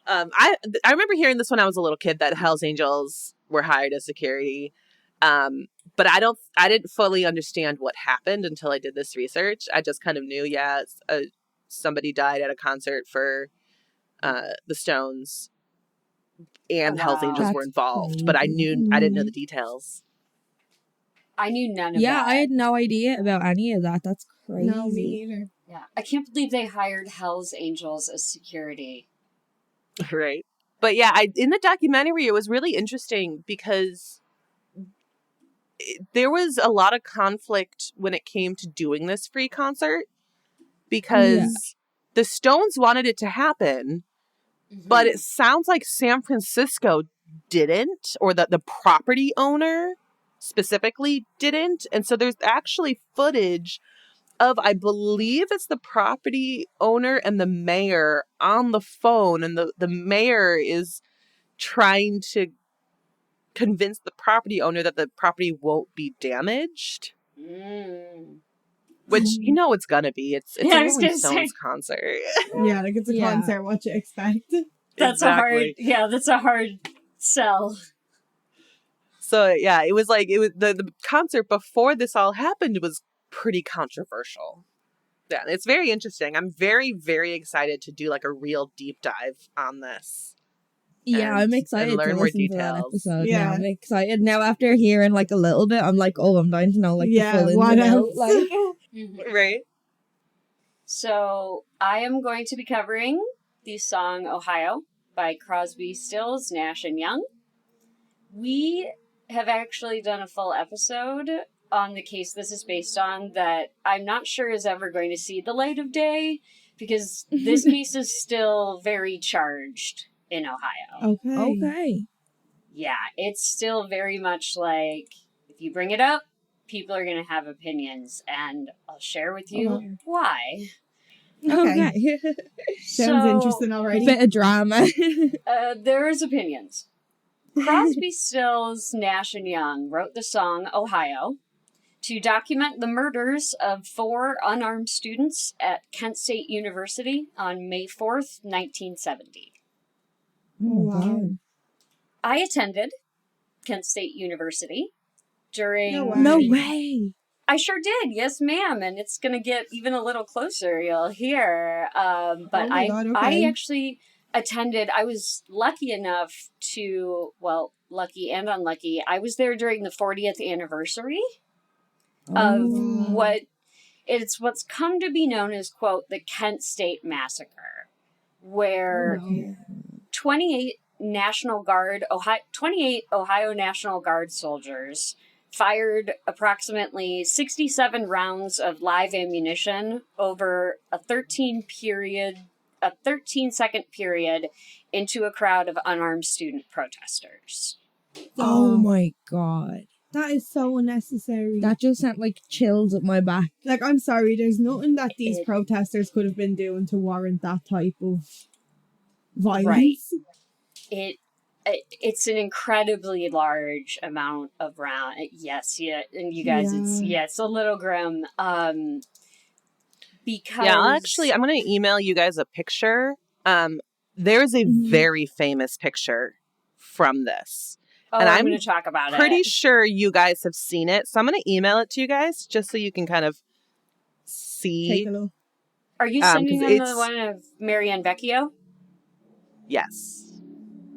I remember hearing this when I was a little kid, that Hells Angels were hired as security. But I didn't fully understand what happened until I did this research. I just kind of knew, somebody died at a concert for the Stones, and Hells Angels were involved. Crazy. But I didn't know the details. I knew none of that. Yeah, I had no idea about any of that. That's crazy. No, me either. Yeah. I can't believe they hired Hell's Angels as security. Right. But yeah, in the documentary, it was really interesting because there was a lot of conflict when it came to doing this free concert, because the Stones wanted it to happen, but it sounds like San Francisco didn't, or that the property owner specifically didn't. And so there's actually footage of, I believe it's the property owner and the mayor on the phone, and the mayor is trying to convince the property owner that the property won't be damaged. Which, it's gonna be. It's a Rolling Stones concert. Yeah, like it's a concert. What you expect? That's a hard sell. So yeah, it was the concert before this all happened was pretty controversial. Yeah, it's very interesting. I'm very, very excited to do like a real deep dive on this. Yeah, I'm excited learn to more listen to that details. episode. Yeah. Now I'm excited. Now after hearing like a little bit, I'm like, oh, I'm dying to know like the full ins what and outs. else? Like, Right. So I am going to be covering the song Ohio by Crosby, Stills, Nash & Young. We have actually done a full episode on the case this is based on that I'm not sure is ever going to see the light of day, because this case is still very charged in Ohio. okay. Yeah, it's still very much like, if you bring it up, people are going to have opinions, and I'll share with you why. Okay. Sounds interesting already. Bit of drama. There is opinions. Crosby, Stills, Nash & Young wrote the song Ohio to document the murders of 4 unarmed students at Kent State University on May 4th, 1970. Wow. I attended Kent State University during... No way. I sure did, yes ma'am, and it's going to get even a little closer, you'll hear. But I actually attended, I was lucky enough to, well, lucky and unlucky, I was there during the 40th anniversary of what's come to be known as, quote, the Kent State Massacre, where 28 Ohio National Guard soldiers fired approximately 67 rounds of live ammunition over a 13-second period into a crowd of unarmed student protesters. Oh my God. That is so unnecessary. That just sent like chills up my back. Like, I'm sorry, there's nothing that these protesters could have been doing to warrant that type of violence. Right. It's an incredibly large amount of round. Yes, yeah, and you guys, it's a little grim. Because I'm gonna email you guys a picture. There's a very famous picture from this. And I'm going to talk about pretty sure you guys have seen it. So I'm going to email it to you guys just so you can kind of see. Take a look. Are you sending them the one of Marianne Vecchio? Yes.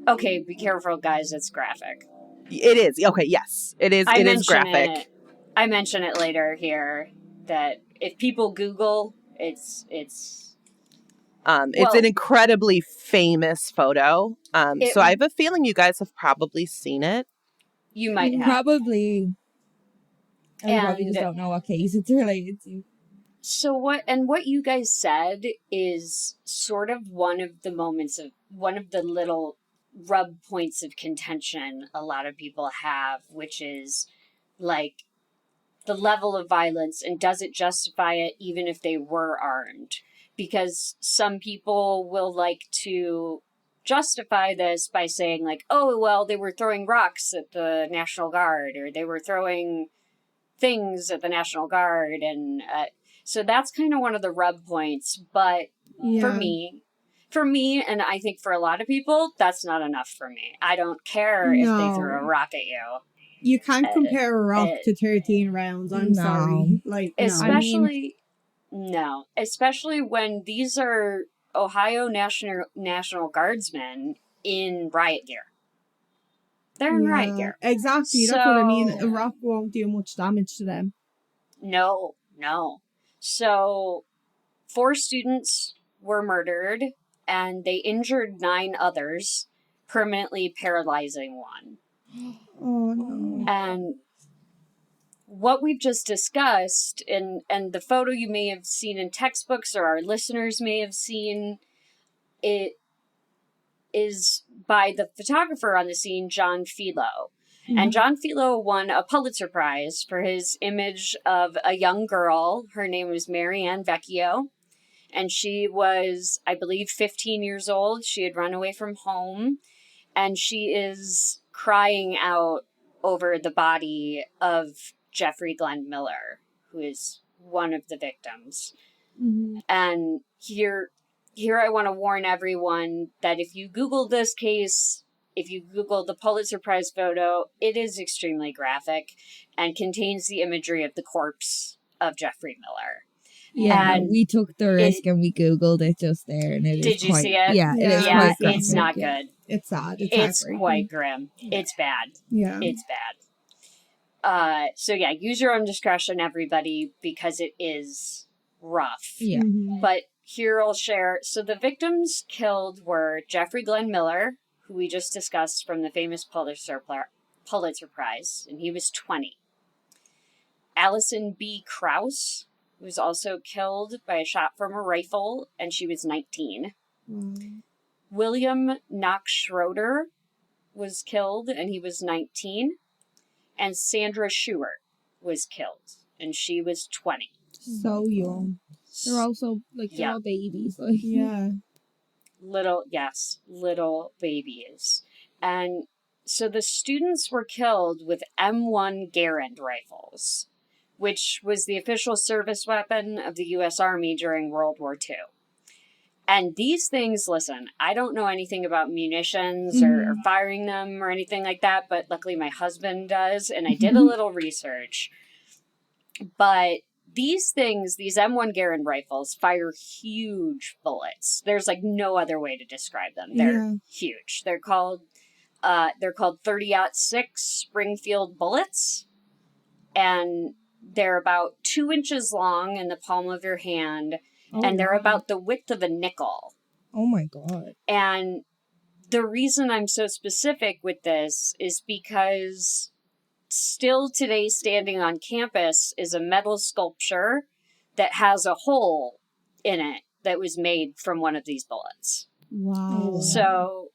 Okay, be careful, guys. It's graphic. It is. Okay, yes. It is. It is graphic. I mention it later here that if people Google, it's an incredibly famous photo. So I have a feeling you guys have probably seen it. You might have. Probably. I probably just don't know what case it's related to. So what you guys said is sort of one of the little rub points of contention a lot of people have, which is like the level of violence and does it justify it even if they were armed? Because some people will like to justify this by saying like, oh, well, they were throwing rocks at the National Guard or they were throwing things at the National Guard. And so that's kind of one of the rub points. But for me, and I think for a lot of people, that's not enough for me. I don't care if they throw a rock at you. You can't compare a rock to 13 rounds. I'm sorry. Like, especially when these are Ohio National Guardsmen in riot gear. They're in riot gear. Exactly. That's what I mean. A rock won't do much damage to them. No. So 4 students were murdered and they injured 9 others, permanently paralyzing 1. Oh, no. And what we've just discussed, and the photo you may have seen in textbooks or our listeners may have seen, it is by the photographer on the scene, John Filo. Mm-hmm. And John Filo won a Pulitzer Prize for his image of a young girl. Her name was Marianne Vecchio. And she was, I believe, 15 years old. She had run away from home. And she is crying out over the body of Jeffrey Glenn Miller, who is one of the victims. Mm-hmm. And here I want to warn everyone that if you Google this case, if you Google the Pulitzer Prize photo, it is extremely graphic and contains the imagery of the corpse of Jeffrey Miller. Yeah, and we took the risk and we Googled it just there. And it did is you quite, see it? Yeah, it is quite graphic. It's not good. It's sad. It's quite grim. Yeah. It's bad. Yeah. It's bad. So yeah, use your own discretion, everybody, because it is rough. Yeah. Mm-hmm. But here I'll share. So the victims killed were Jeffrey Glenn Miller, who we just discussed from the famous Pulitzer Prize, and he was 20. Allison B. Krause was also killed by a shot from a rifle, and she was 19. Mm. William Knox Schroeder was killed, and he was 19. And Sandra Schubert was killed, and she was 20. So young. They're also, they're all babies. Like. Yeah. Little babies. And so the students were killed with M1 Garand rifles, which was the official service weapon of the U.S. Army during World War II. And these things, listen, I don't know anything about munitions or firing them or anything like that, but luckily my husband does, and I did a little research. But these things, these M1 Garand rifles, fire huge bullets. There's no other way to describe them. They're huge. They're called 30-06 Springfield bullets, and they're about 2 inches long in the palm of your hand, and they're about the width of a nickel. Oh my God. And the reason I'm so specific with this is because still today standing on campus is a metal sculpture that has a hole in it that was made from one of these bullets. Wow. So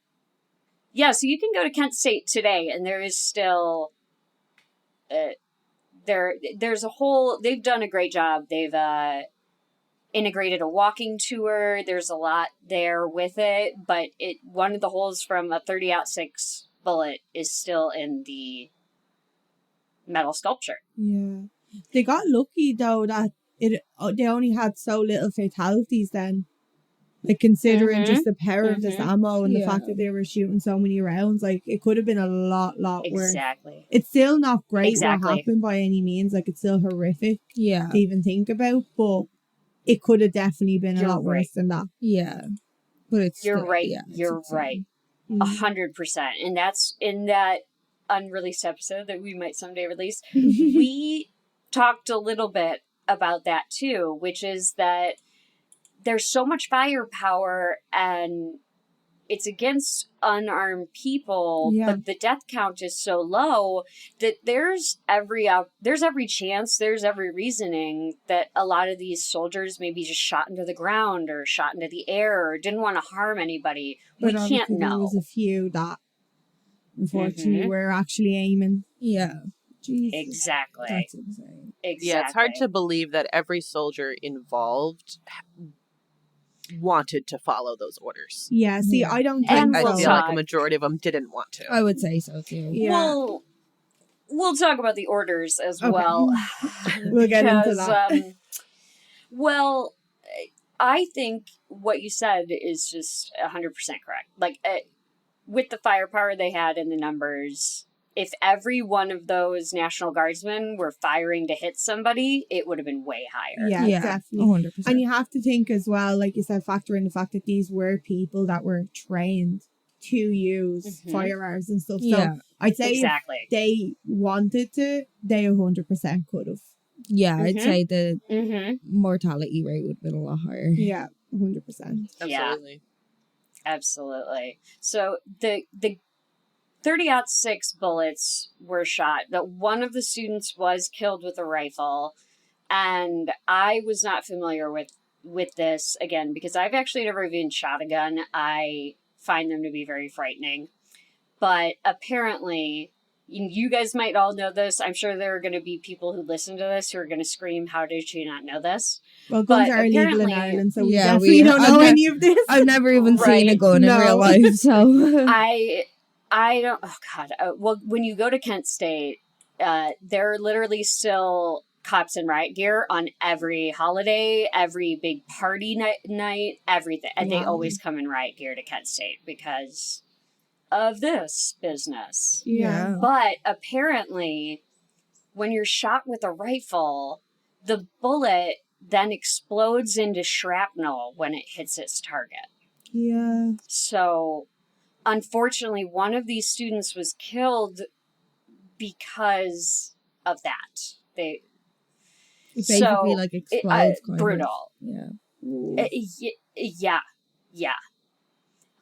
you can go to Kent State today and there is still they've done a great job. They've integrated a walking tour. There's a lot there with it, but one of the holes from a 30-06 bullet is still in the metal sculpture. Yeah. They got lucky though that they only had so little fatalities then. Like considering just the power of this ammo and the fact that they were shooting so many rounds, like it could have been a lot worse. Exactly. It's still not great what happened by any means. Like it's still horrific to even think about, but it could have definitely been a lot worse than that. Yeah. But it's You're still, right. yeah, You're right. 100%. And that's in that unreleased episode that we might someday release. We talked a little bit about that too, which is that there's so much firepower and it's against unarmed people, but the death count is so low that there's every chance, there's every reasoning that a lot of these soldiers maybe just shot into the ground or shot into the air or didn't want to harm anybody. But we can't know. There was a few that unfortunately were actually aiming. Yeah. Jesus. Exactly. That's insane. Exactly. Yeah, it's hard to believe that every soldier involved wanted to follow those orders. Yeah, see, I don't think I so. feel like a majority of them didn't want to. I would say so too. Yeah. We'll talk about the orders as well. We'll get into that. Well, I think what you said is just 100% correct. Like, with the firepower they had and the numbers, if every one of those National Guardsmen were firing to hit somebody, it would have been way higher. Yeah, definitely. 100%. And you have to think as well, like you said, factor in the fact that these were people that were trained to use firearms and stuff. So I'd say if they wanted to, they 100% could have. Yeah, I'd say the mortality rate would have been a lot higher. Yeah, 100%. Absolutely. Absolutely. So the 30-06 bullets were shot. That one of the students was killed with a rifle, and I was not familiar with this again because I've actually never even shot a gun. I find them to be very frightening, but apparently, you guys might all know this. I'm sure there are going to be people who listen to this who are going to scream, "How did you not know this?" Well, guns are illegal in Ireland, so we definitely don't know any of this. I've never even seen a gun in real life, so I don't. Oh God. Well, when you go to Kent State, there are literally still cops in riot gear on every holiday, every big party night, everything, and they always come in riot gear to Kent State because of this business. Yeah. But apparently, when you're shot with a rifle, the bullet then explodes into shrapnel when it hits its target. Yeah. So, unfortunately, one of these students was killed because of that. It basically like explodes. Brutal. Yeah. Yeah.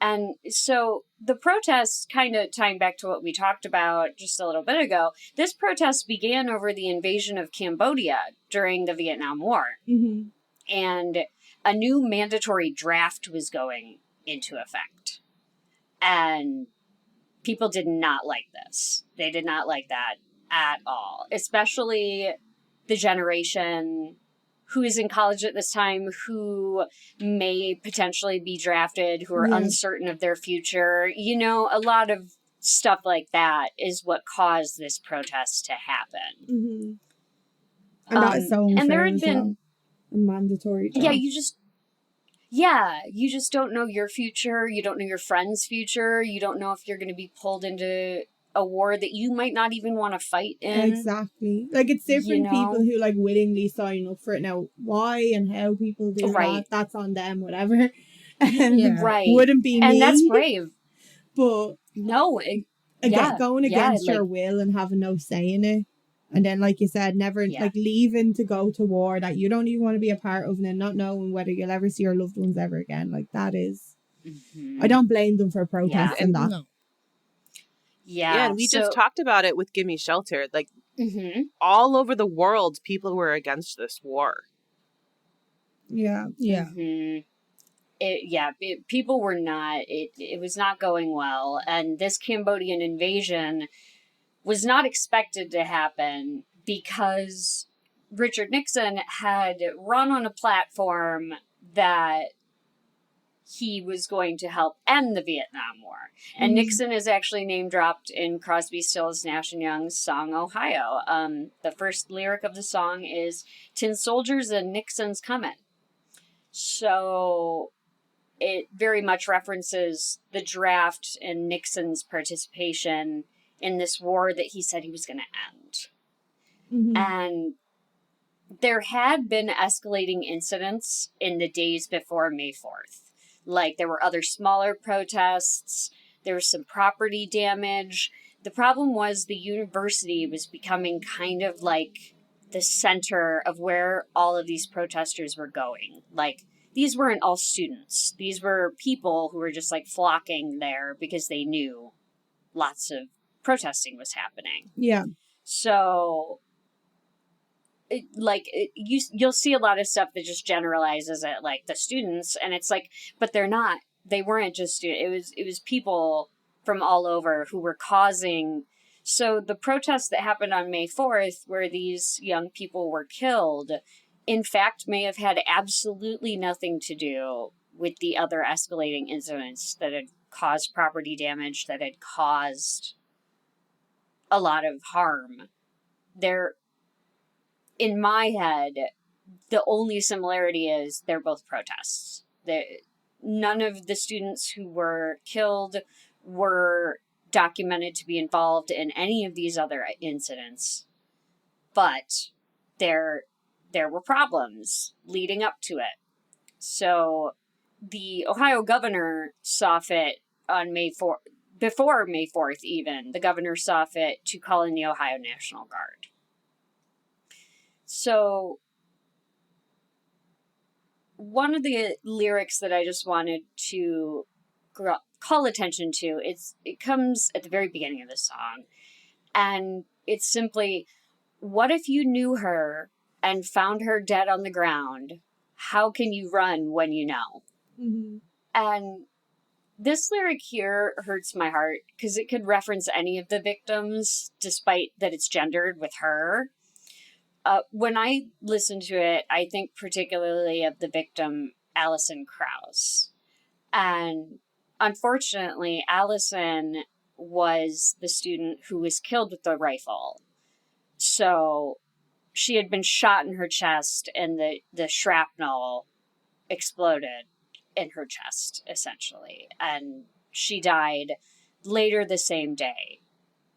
And so the protests, kind of tying back to what we talked about just a little bit ago, this protest began over the invasion of Cambodia during the Vietnam War. Mm-hmm. And a new mandatory draft was going into effect. And people did not like this. They did not like that at all, especially the generation who is in college at this time, who may potentially be drafted, who are uncertain of their future. You know, a lot of stuff like that is what caused this protest to happen. Mm-hmm. And that's so unfair. And there had been a mandatory job. You just don't know your future. You don't know your friend's future. You don't know if you're going to be pulled into a war that you might not even want to fight in. Exactly. Like, it's different people who, like, willingly sign up for it. Now, why and how people do that, that's on them, whatever. Wouldn't be me. And that's brave. But no, going against your will and having no say in it. And then, like you said, never, like, leaving to go to war that you don't even want to be a part of, and then not knowing whether you'll ever see your loved ones ever again. Like, that is... I don't blame them for protesting that. No. Yeah, and we just talked about it with Gimme Shelter. Like, all over the world, people were against this war. Yeah. Yeah. People were not. It was not going well. And this Cambodian invasion was not expected to happen because Richard Nixon had run on a platform that he was going to help end the Vietnam War. And Nixon is actually name-dropped in Crosby, Stills, Nash & Young's song Ohio. The first lyric of the song is, "Tin soldiers and Nixon's coming." So it very much references the draft and Nixon's participation in this war that he said he was going to end. And there had been escalating incidents in the days before May 4th. Like, there were other smaller protests, there was some property damage. The problem was the university was becoming kind of like the center of where all of these protesters were going. Like, these weren't all students. These were people who were just, like, flocking there because they knew lots of protesting was happening. Yeah. So, you'll see a lot of stuff that just generalizes it, like, the students, and it's like, but they're not. They weren't just students. It was people from all over who were causing. So the protests that happened on May 4th, where these young people were killed, in fact, may have had absolutely nothing to do with the other escalating incidents that had caused property damage, that had caused a lot of harm. In my head, the only similarity is they're both protests. None of the students who were killed were documented to be involved in any of these other incidents. But there were problems leading up to it. So the Ohio governor saw fit on May 4th, before May 4th even, the governor saw fit to call in the Ohio National Guard. So one of the lyrics that I just wanted to call attention to, it comes at the very beginning of the song. And it's simply, "What if you knew her and found her dead on the ground? How can you run when you know?" And this lyric here hurts my heart because it could reference any of the victims, despite that it's gendered with her. When I listen to it, I think particularly of the victim, Allison Krause. And unfortunately, Allison was the student who was killed with the rifle. So she had been shot in her chest, and the shrapnel exploded in her chest, essentially. And she died later the same day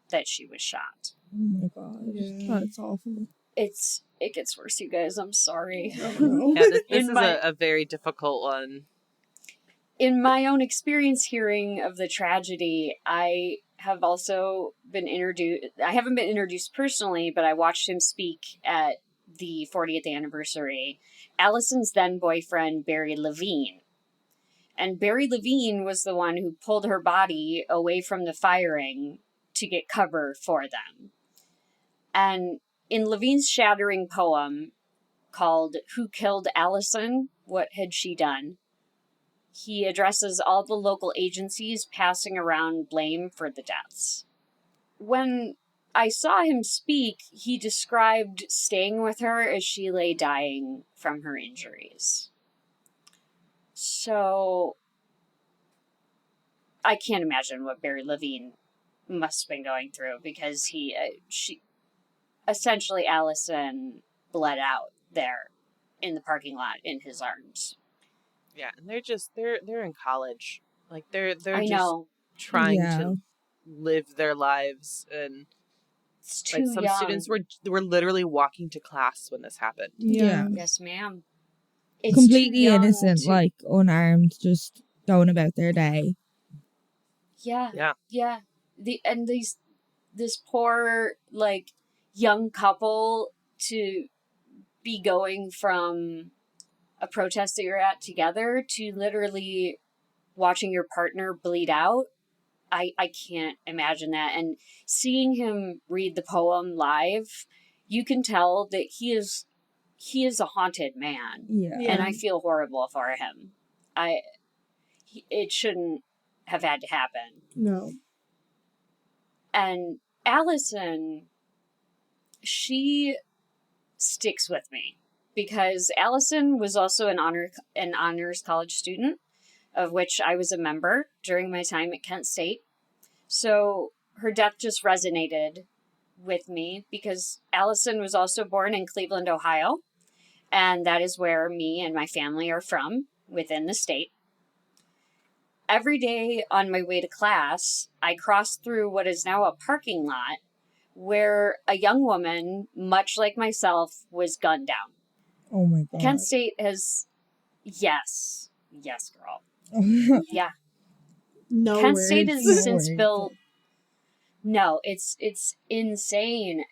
that she was shot. Oh my god. That's awful. It gets worse, you guys. I'm sorry. Yeah, this is a very difficult one. In my own experience hearing of the tragedy, I have also been introduced. I haven't been introduced personally, but I watched him speak at the 40th anniversary. Allison's then boyfriend, Barry Levine. And Barry Levine was the one who pulled her body away from the firing to get cover for them. And in Levine's shattering poem called "Who Killed Allison? What Had She Done?", he addresses all the local agencies passing around blame for the deaths. When I saw him speak, he described staying with her as she lay dying from her injuries. So I can't imagine what Barry Levine must have been going through, because essentially Allison bled out there in the parking lot in his arms. Yeah, and they're in college. Like they're I just know. trying to live their lives, and It's too like some young. students were literally walking to class when this happened. Yeah. Yes, ma'am. It's completely innocent, like unarmed, just going about their day. Yeah. This poor, like, young couple to be going from a protest that you're at together to literally watching your partner bleed out. I can't imagine that. And seeing him read the poem live, you can tell that he is a haunted man. Yeah. And I feel horrible for him. It shouldn't have had to happen. No. And Allison, she sticks with me because Allison was also an honors college student, of which I was a member during my time at Kent State. So her death just resonated with me because Allison was also born in Cleveland, Ohio, and that is where me and my family are from within the state. Every day on my way to class, I crossed through what is now a parking lot where a young woman, much like myself, was gunned down. Oh my god. Kent State has... Yes, girl. Yeah. No Kent words. State has No since words. built... No, it's insane.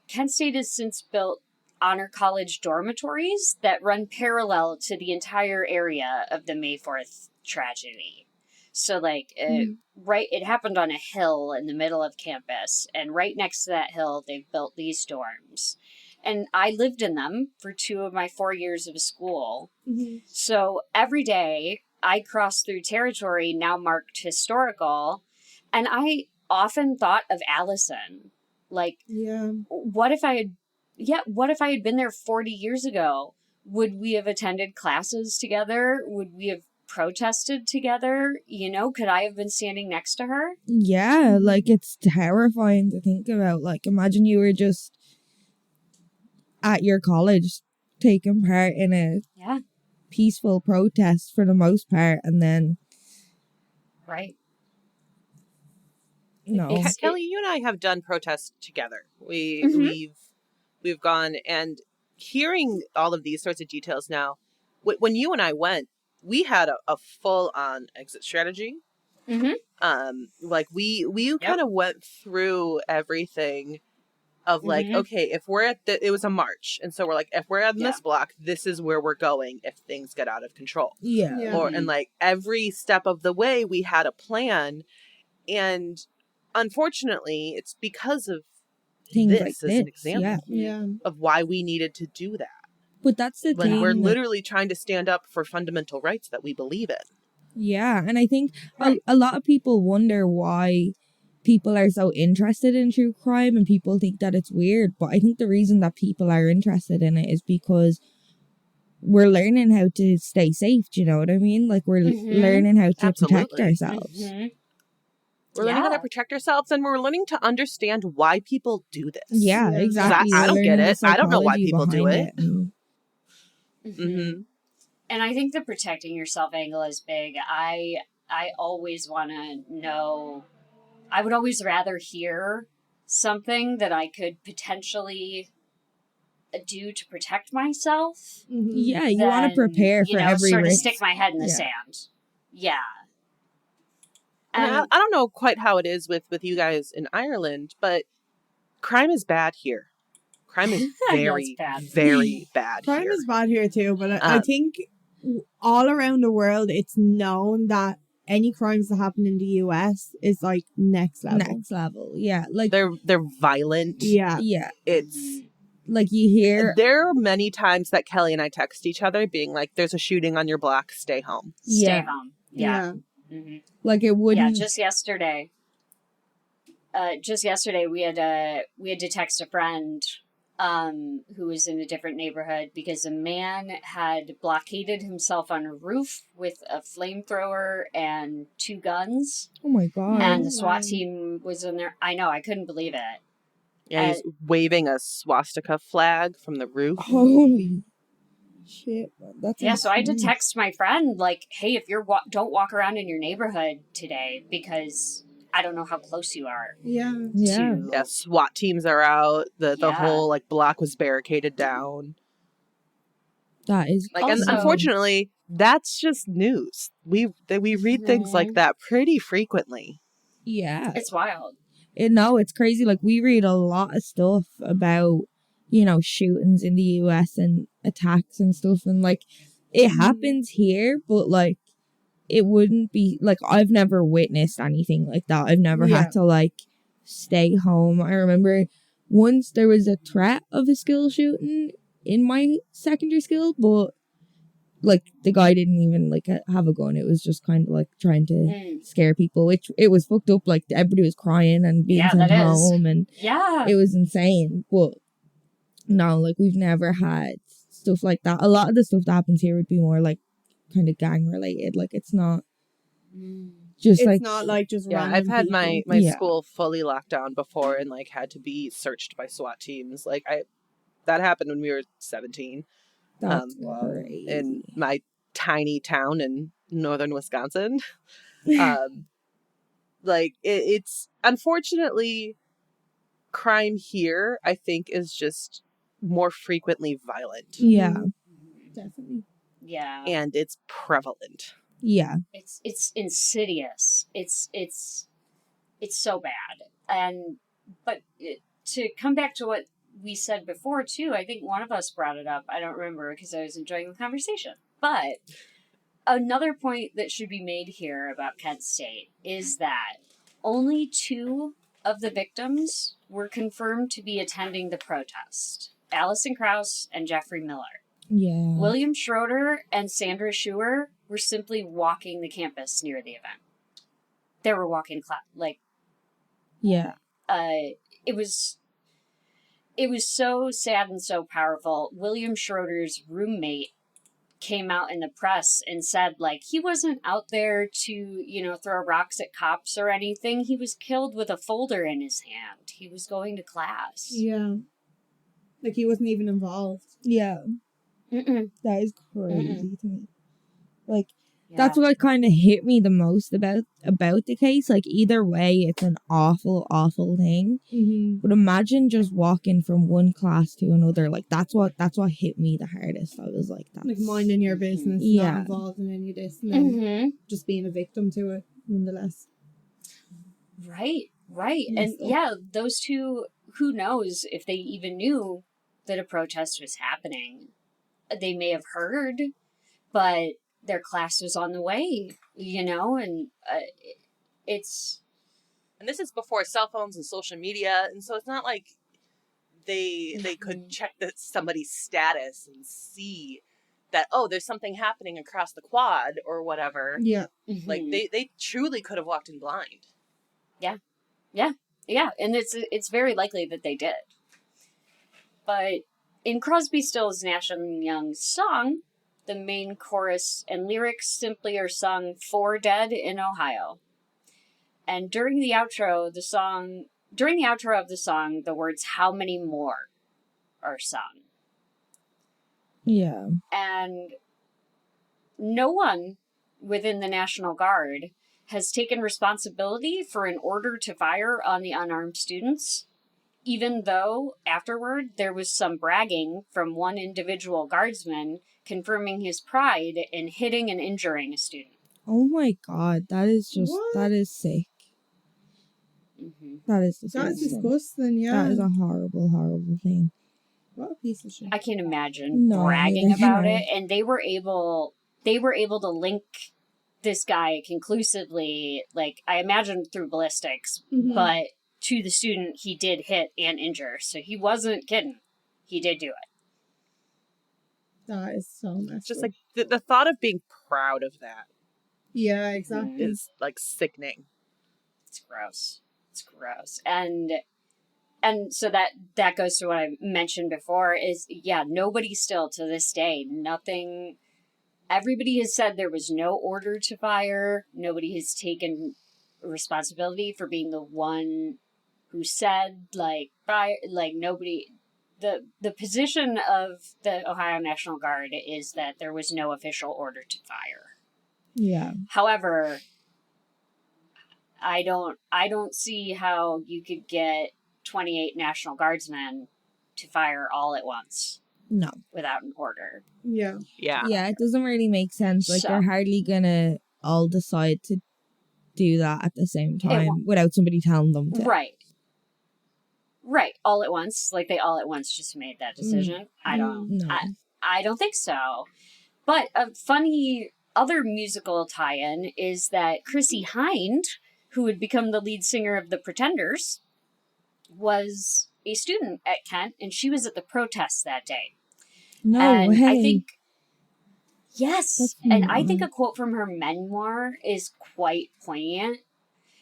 Kent State has since built honor college dormitories that run parallel to the entire area of the May 4th tragedy. So, like, it happened on a hill in the middle of campus, and right next to that hill, they've built these dorms. And I lived in them for 2 of my 4 years of school. Mm-hmm. So every day, I crossed through territory now marked historical, and I often thought of Allison. Like, Yeah. what if I had been there 40 years ago? Would we have attended classes together? Would we have protested together? You know, could I have been standing next to her? Yeah, like it's terrifying to think about. Like, imagine you were just at your college taking part in a Yeah. peaceful protest for the most part, and then Right. no. It's- Kelly, you and I have done protests together. Mhm. We've gone, and hearing all of these sorts of details now, when you and I went, we had a full on exit strategy. Mm-hmm. Like we kind of went through everything of like, Mhm. okay, if we're at it was a march, and so we're like, if we're at this block, this is where we're going if things get out of control. Yeah. Yeah. And like every step of the way we had a plan, and unfortunately it's because of Things this like as an this, example Yeah. of why we needed to do that, But that's the when thing. we're like- literally trying to stand up for fundamental rights that we believe in. Yeah, and I think Right. a lot of people wonder why people are so interested in true crime, and people think that it's weird. But I think the reason that people are interested in it is because we're learning how to stay safe. Do you know what I mean? Like, we're Mhm. learning how to protect Absolutely. ourselves. Mhm. We're learning how Yeah. to protect ourselves, and we're learning to understand why people do this. Yeah, Yeah. exactly. I We're don't get learning it. the I don't know why psychology people do behind it. and- Mhm. Mm-hmm. And I think the protecting yourself angle is big. I always want to know. I would always rather hear something that I could potentially do to protect myself. Mm-hmm. Yeah, you want to than, prepare for every sort of risk. stick my head in the Yeah. sand. Yeah. And And I don't know quite how it is with you guys in Ireland, but crime is bad here. Crime is very, bad. very bad Crime here. is bad here too, but I think all around the world it's known that any crimes that happen in the US is like next level. Next level. Yeah, like They're violent. Yeah. yeah, It's like you hear. there are many times that Kelly and I text each other being like, "There's a shooting on your block. Stay home." stay Yeah. home. Yeah. Mhm. Like it wouldn't. Yeah, just yesterday. We had to text a friend who was in a different neighborhood because a man had blockaded himself on a roof with a flamethrower and 2 guns, Oh my god. and the SWAT wow. team was in there. I know, I couldn't believe it. Yeah, he's waving a swastika flag from the roof. Holy shit! Man. That's Yeah, so I had to insane. text my friend like, "Hey, if you're don't walk around in your neighborhood today because I don't know how close you are." Yeah. Yeah. To, Yeah, SWAT teams are out. The Yeah. whole like block was barricaded down. That is Like, and Also- unfortunately, that's just news. We read things like that pretty frequently. yeah. It's wild. No, it's crazy. Like we read a lot of stuff about, you know, shootings in the US and attacks and stuff, and like it happens here, but like it wouldn't be like I've never witnessed anything like that. I've never Yeah. had to like stay home. I remember once there was a threat of a school shooting in my secondary school, but like the guy didn't even like have a gun. It was just kind of like trying to scare people, which it was fucked up. Like everybody was crying and being sent home, and it was insane. But no, like we've never had stuff like that. A lot of the stuff that happens here would be more like kind of gang related. Like it's not just it's like not like just Yeah, random I've had people. my school fully locked down before and like had to be searched by SWAT teams. Like that happened when we were 17. That's crazy. In my tiny town in northern Wisconsin. Like it's unfortunately crime here, I think, is just more frequently violent. Yeah. Definitely. Yeah. And it's prevalent. Yeah. It's insidious. It's so bad. But to come back to what we said before too, I think one of us brought it up. I don't remember because I was enjoying the conversation. But another point that should be made here about Kent State is that only 2 of the victims were confirmed to be attending the protest. Allison Krauss and Jeffrey Miller. Yeah. William Schroeder and Sandra Schuer were simply walking the campus near the event. They were walking yeah. It was so sad and so powerful. William Schroeder's roommate came out in the press and said, like, he wasn't out there to, throw rocks at cops or anything. He was killed with a folder in his hand. He was going to class. Yeah. Like, he wasn't even involved. Yeah. Mm-mm. That is crazy Mm-mm. to me. Like, Yeah. that's what kind of hit me the most about the case. Like, either way, it's an awful, awful thing. Mm-hmm. But imagine just walking from one class to another. Like, that's what hit me the hardest. I was like, that's... Like, minding your business, Yeah. not involved in any of this, and then just being a victim to it, nonetheless. Right. And So. yeah, those 2, who knows if they even knew that a protest was happening. They may have heard, but their class was on the way, and it's... And this is before cell phones and social media, and so it's not like they could check somebody's status and see that, oh, there's something happening across the quad or whatever. Yeah. Mm-hmm. Like they truly could have walked in blind. Yeah, and it's very likely that they did. But in Crosby, Stills, Nash and Young's song, the main chorus and lyrics simply are sung for dead in Ohio. And during the outro of the song, the words "How many more" are sung. Yeah. And no one within the National Guard has taken responsibility for an order to fire on the unarmed students, even though afterward there was some bragging from one individual guardsman confirming his pride in hitting and injuring a student. Oh my god, that is just... What? That is sick. Mm-hmm. That is disgusting. That's disgusting, yeah. That is a horrible, horrible thing. What a piece of shit. I can't imagine bragging about it, and they were able to link this guy conclusively, like, I imagine through ballistics, but to the student he did hit and injure, so he wasn't kidding. He did do it. That is so messed Just up. like the thought of being proud of that Yeah, exactly. is like sickening. It's gross. And so that goes to what I mentioned before is, nobody still to this day, nothing, everybody has said there was no order to fire. Nobody has taken responsibility for being the one who said, like, fire, like, nobody, the position of the Ohio National Guard is that there was no official order to fire. Yeah. However, I don't see how you could get 28 National Guardsmen to fire all at once. No. Without an order. Yeah. Yeah, it doesn't really make sense. Like, So- they're hardly gonna all decide to do that at the same time without somebody telling them to. Right. All at once. Like, they all at once just made that decision. No. I don't think so. But a funny other musical tie-in is that Chrissie Hynde, who would become the lead singer of the Pretenders, was a student at Kent, and she was at the protest that day. No and way. I think, Yes. That's And I think a mad. quote from her memoir is quite poignant.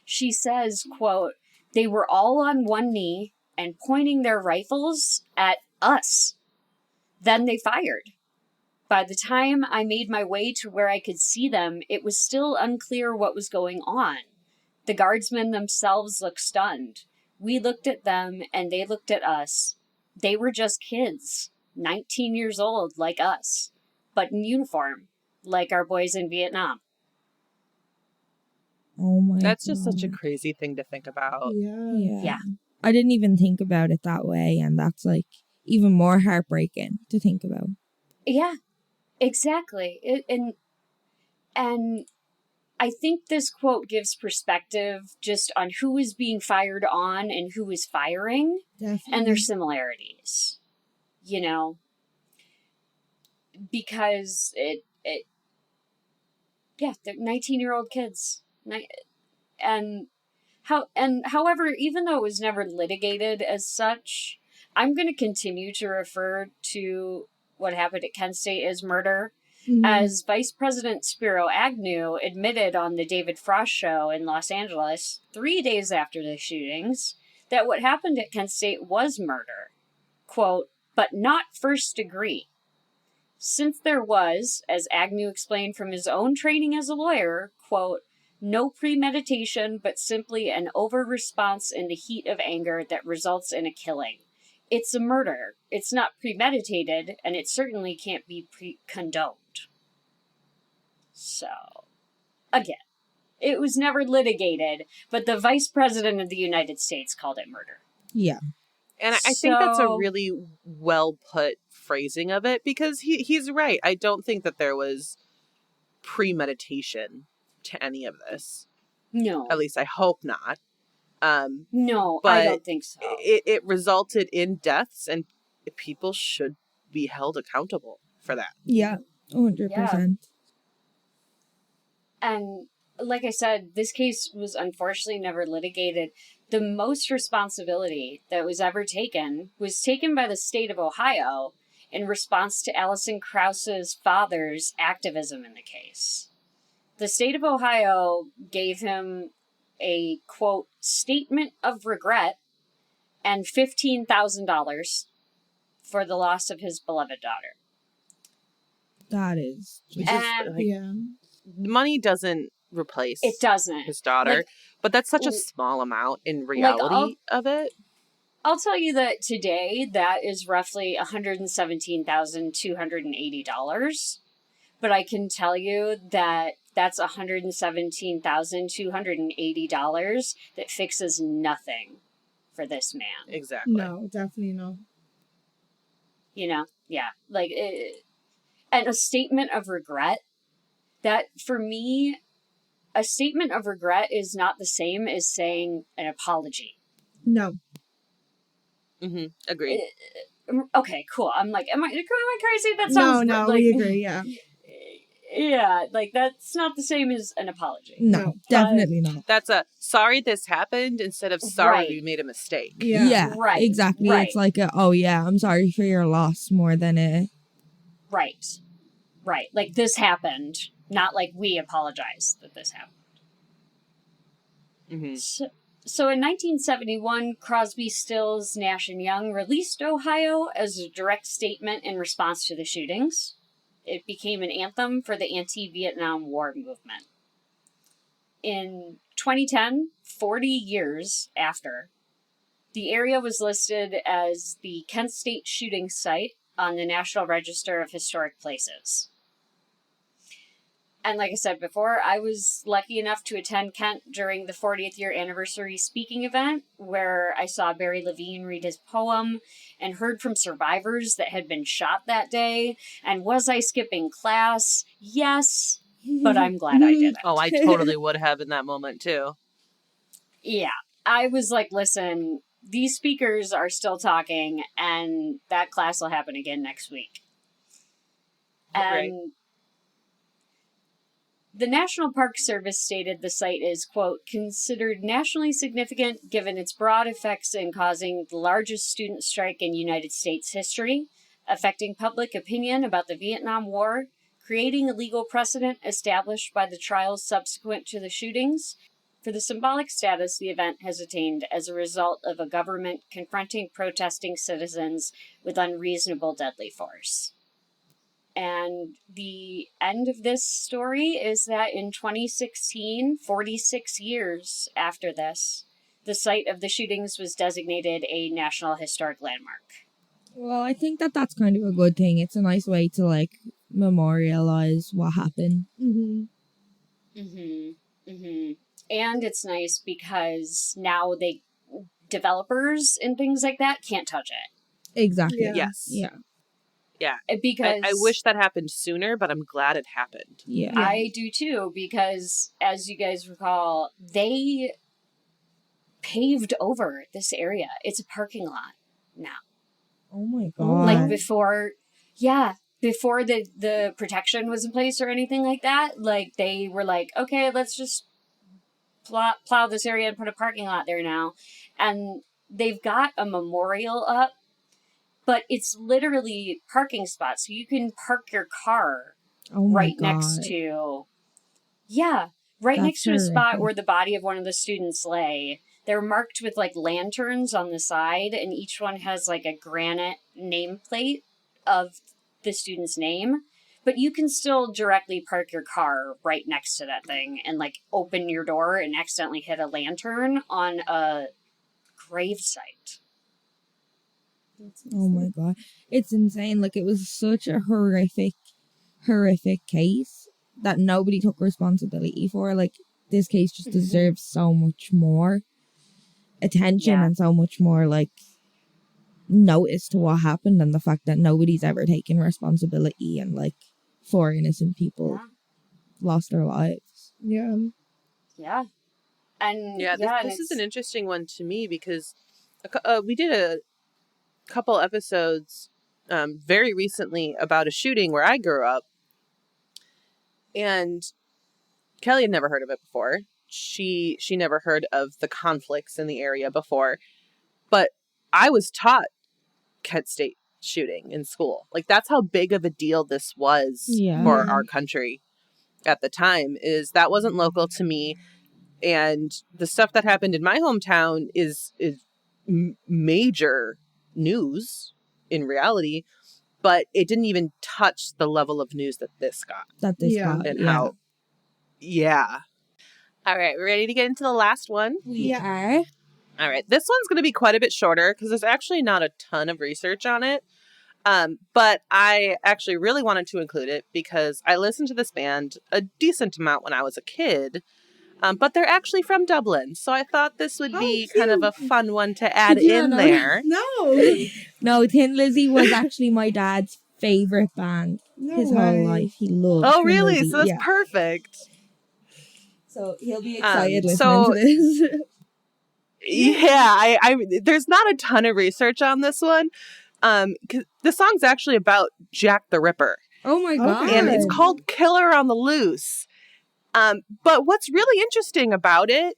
She says, quote, "They were all on one knee and pointing their rifles at us. Then they fired. By the time I made my way to where I could see them, it was still unclear what was going on. The guardsmen themselves looked stunned. We looked at them and they looked at us. They were just kids, 19 years old like us, but in uniform, like our boys in Vietnam." Oh my That's just such a God. crazy thing to think about. Yeah. Yeah. I didn't even think about it that way, and that's like even more heartbreaking to think about. Yeah, exactly. And I think this quote gives perspective just on who is being fired on and who is firing Definitely. and their similarities, you know, because they're 19-year-old kids. And however, even though it was never litigated as such, I'm going to continue to refer to what happened at Kent State as murder, as Vice President Spiro Agnew admitted on the David Frost show in Los Angeles 3 days after the shootings that what happened at Kent State was murder, quote, "but not first degree. Since there was, as Agnew explained from his own training as a lawyer, quote, no premeditation, but simply an over-response in the heat of anger that results in a killing. It's a murder. It's not premeditated, and it certainly can't be condoned." So, again, it was never litigated, but the Vice President of the United States called it murder. Yeah. And I think that's a So- really well put phrasing of it, because he's right. I don't think that there was premeditation to any of this. No. At least I hope not. No, but I don't think so. It resulted in deaths, and people should be held accountable for that. Yeah. 100%. And like I said, this case was unfortunately never litigated. The most responsibility that was ever taken was taken by the state of Ohio in response to Alison Krause's father's activism in the case. The state of Ohio gave him a, quote, statement of regret and $15,000 for the loss of his beloved daughter. That is Which just, is, like, Yeah. money doesn't replace It doesn't. his daughter, Like, but that's such a small amount in reality of it. I'll tell you that today that is roughly $117,280. But I can tell you that that's $117,280 that fixes nothing for this man. Exactly. No, definitely not. You know? Yeah. Like, and a statement of regret, that for me, a statement of regret is not the same as saying an apology. No. Mm-hmm. Agreed. Okay, cool. I'm like, am I crazy? That sounds No, like, we agree, yeah. Yeah, like that's not the same as an apology. no, definitely not. That's a sorry this happened instead of sorry Right. we made a mistake. Yeah, Right, exactly. right. It's like, oh yeah, I'm sorry for your loss more than a... Right. Like this happened, not like we apologize that this happened. Mm-hmm. So in 1971, Crosby, Stills, Nash and Young released Ohio as a direct statement in response to the shootings. It became an anthem for the anti-Vietnam War movement. In 2010, 40 years after, the area was listed as the Kent State shooting site on the National Register of Historic Places. And like I said before, I was lucky enough to attend Kent during the 40th year anniversary speaking event, where I saw Barry Levine read his poem and heard from survivors that had been shot that day. And was I skipping class? Yes, but I'm glad I did it. Oh, I totally would have in that moment too. Yeah, I was like, listen, these speakers are still talking, and that class will happen again next week. Right. And the National Park Service stated the site is, quote, considered nationally significant given its broad effects in causing the largest student strike in United States history, affecting public opinion about the Vietnam War, creating a legal precedent established by the trials subsequent to the shootings. For the symbolic status the event has attained as a result of a government confronting protesting citizens with unreasonable deadly force. And the end of this story is that in 2016, 46 years after this, the site of the shootings was designated a National Historic Landmark. Well, I think that that's kind of a good thing. It's a nice way to, like, memorialize what happened. And it's nice because now developers and things like that can't touch it. Exactly. Yeah. Yes. Yeah. Yeah. Because I wish that happened sooner, but I'm glad it happened. Yeah. I do too, because as you guys recall, they paved over this area. It's a parking lot now. Oh my god. Like before the protection was in place or anything like that, like they were like, okay, let's just plow this area and put a parking lot there now. And they've got a memorial up, but it's literally parking spots. So you can park your car right next to, next to a spot where the body of one of the students lay. They're marked with like lanterns on the side, and each one has like a granite nameplate of the student's name. But you can still directly park your car right next to that thing and like open your door and accidentally hit a lantern on a grave site. Oh my god. It's insane. Like, it was such a horrific case that nobody took responsibility for. Like, this case just deserves so much more attention and so much more, like, notice to what happened, and the fact that nobody's ever taken responsibility, and, like, 4 innocent people lost their lives. Yeah. Yeah. And this is an interesting one to me because we did a couple episodes very recently about a shooting where I grew up, and Kelly had never heard of it before. She never heard of the conflicts in the area before, but I was taught Kent State shooting in school. Like, that's how big of a deal this was for our country at the time. Is that wasn't local to me, and the stuff that happened in my hometown is major news in reality, but it didn't even touch the level of news that this got. How. Yeah. All right, we're ready to get into the last one? We are. All right, this one's going to be quite a bit shorter because there's actually not a ton of research on it. But I actually really wanted to include it because I listened to this band a decent amount when I was a kid. But they're actually from Dublin, so I thought this would be kind of a fun one to add in there. No, Thin Lizzy was actually my dad's favorite band his whole life. He loved Oh, Thin really? Lizzy. So that's perfect. So he'll be excited listening to this. I there's not a ton of research on this one. 'Cause the song's actually about Jack the Ripper. Oh my god. And it's called Killer on the Loose. But what's really interesting about it,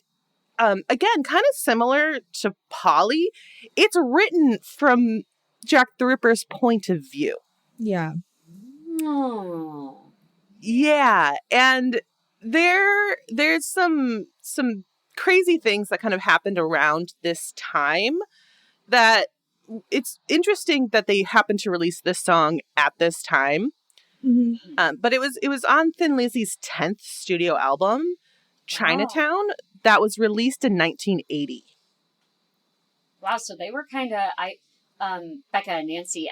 again, kind of similar to Polly, it's written from Jack the Ripper's point of view. Yeah. Oh. Yeah, and there's some crazy things that kind of happened around this time that it's interesting that they happened to release this song at this time. But it was on Thin Lizzy's 10th studio album, Chinatown, that was released in 1980. Wow, so they were kind of Becca and Nancy.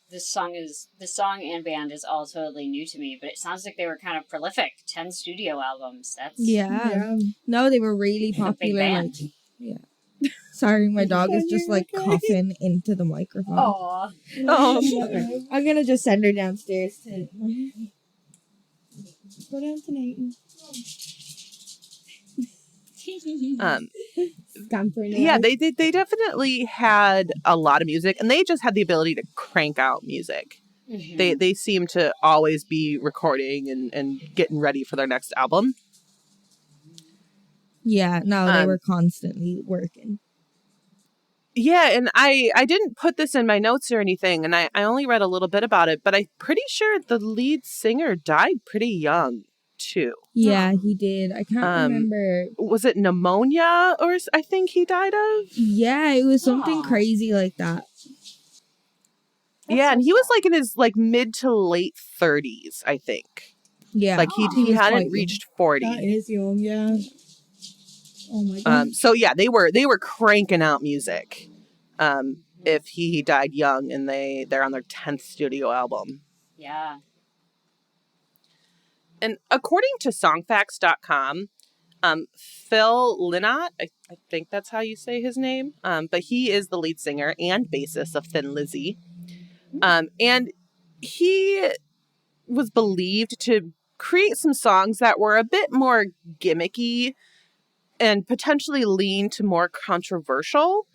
This song and band is all totally new to me, but it sounds like they were kind of prolific. 10 studio albums. That's No, they were really popular. Sorry, my dog is just like coughing into the microphone. Aww. Oh, I'm gonna just send her downstairs to go down to Nathan. Yeah, they definitely had a lot of music, and they just had the ability to crank out music. They seem to always be recording and getting ready for their next album. Yeah, no, they were constantly working. Yeah, and I didn't put this in my notes or anything, and I only read a little bit about it, but I'm pretty sure the lead singer died pretty young, too. Yeah, he did. I can't remember. Was it pneumonia, or I think he died of? Yeah, it was something Aw. crazy like that. Yeah, and so he was sad. like in his like mid to late 30s, I think. Yeah, Like Aw. he was hadn't quite young. reached 40. That is young, yeah. Oh my god. So yeah, they were cranking out music. If he died young and they're on their 10th studio album. Yeah. And according to songfacts.com, Phil Lynott, I think that's how you say his name, but he is the lead singer and bassist of Thin Lizzy. And he was believed to create some songs that were a bit more gimmicky and potentially lean to more controversial,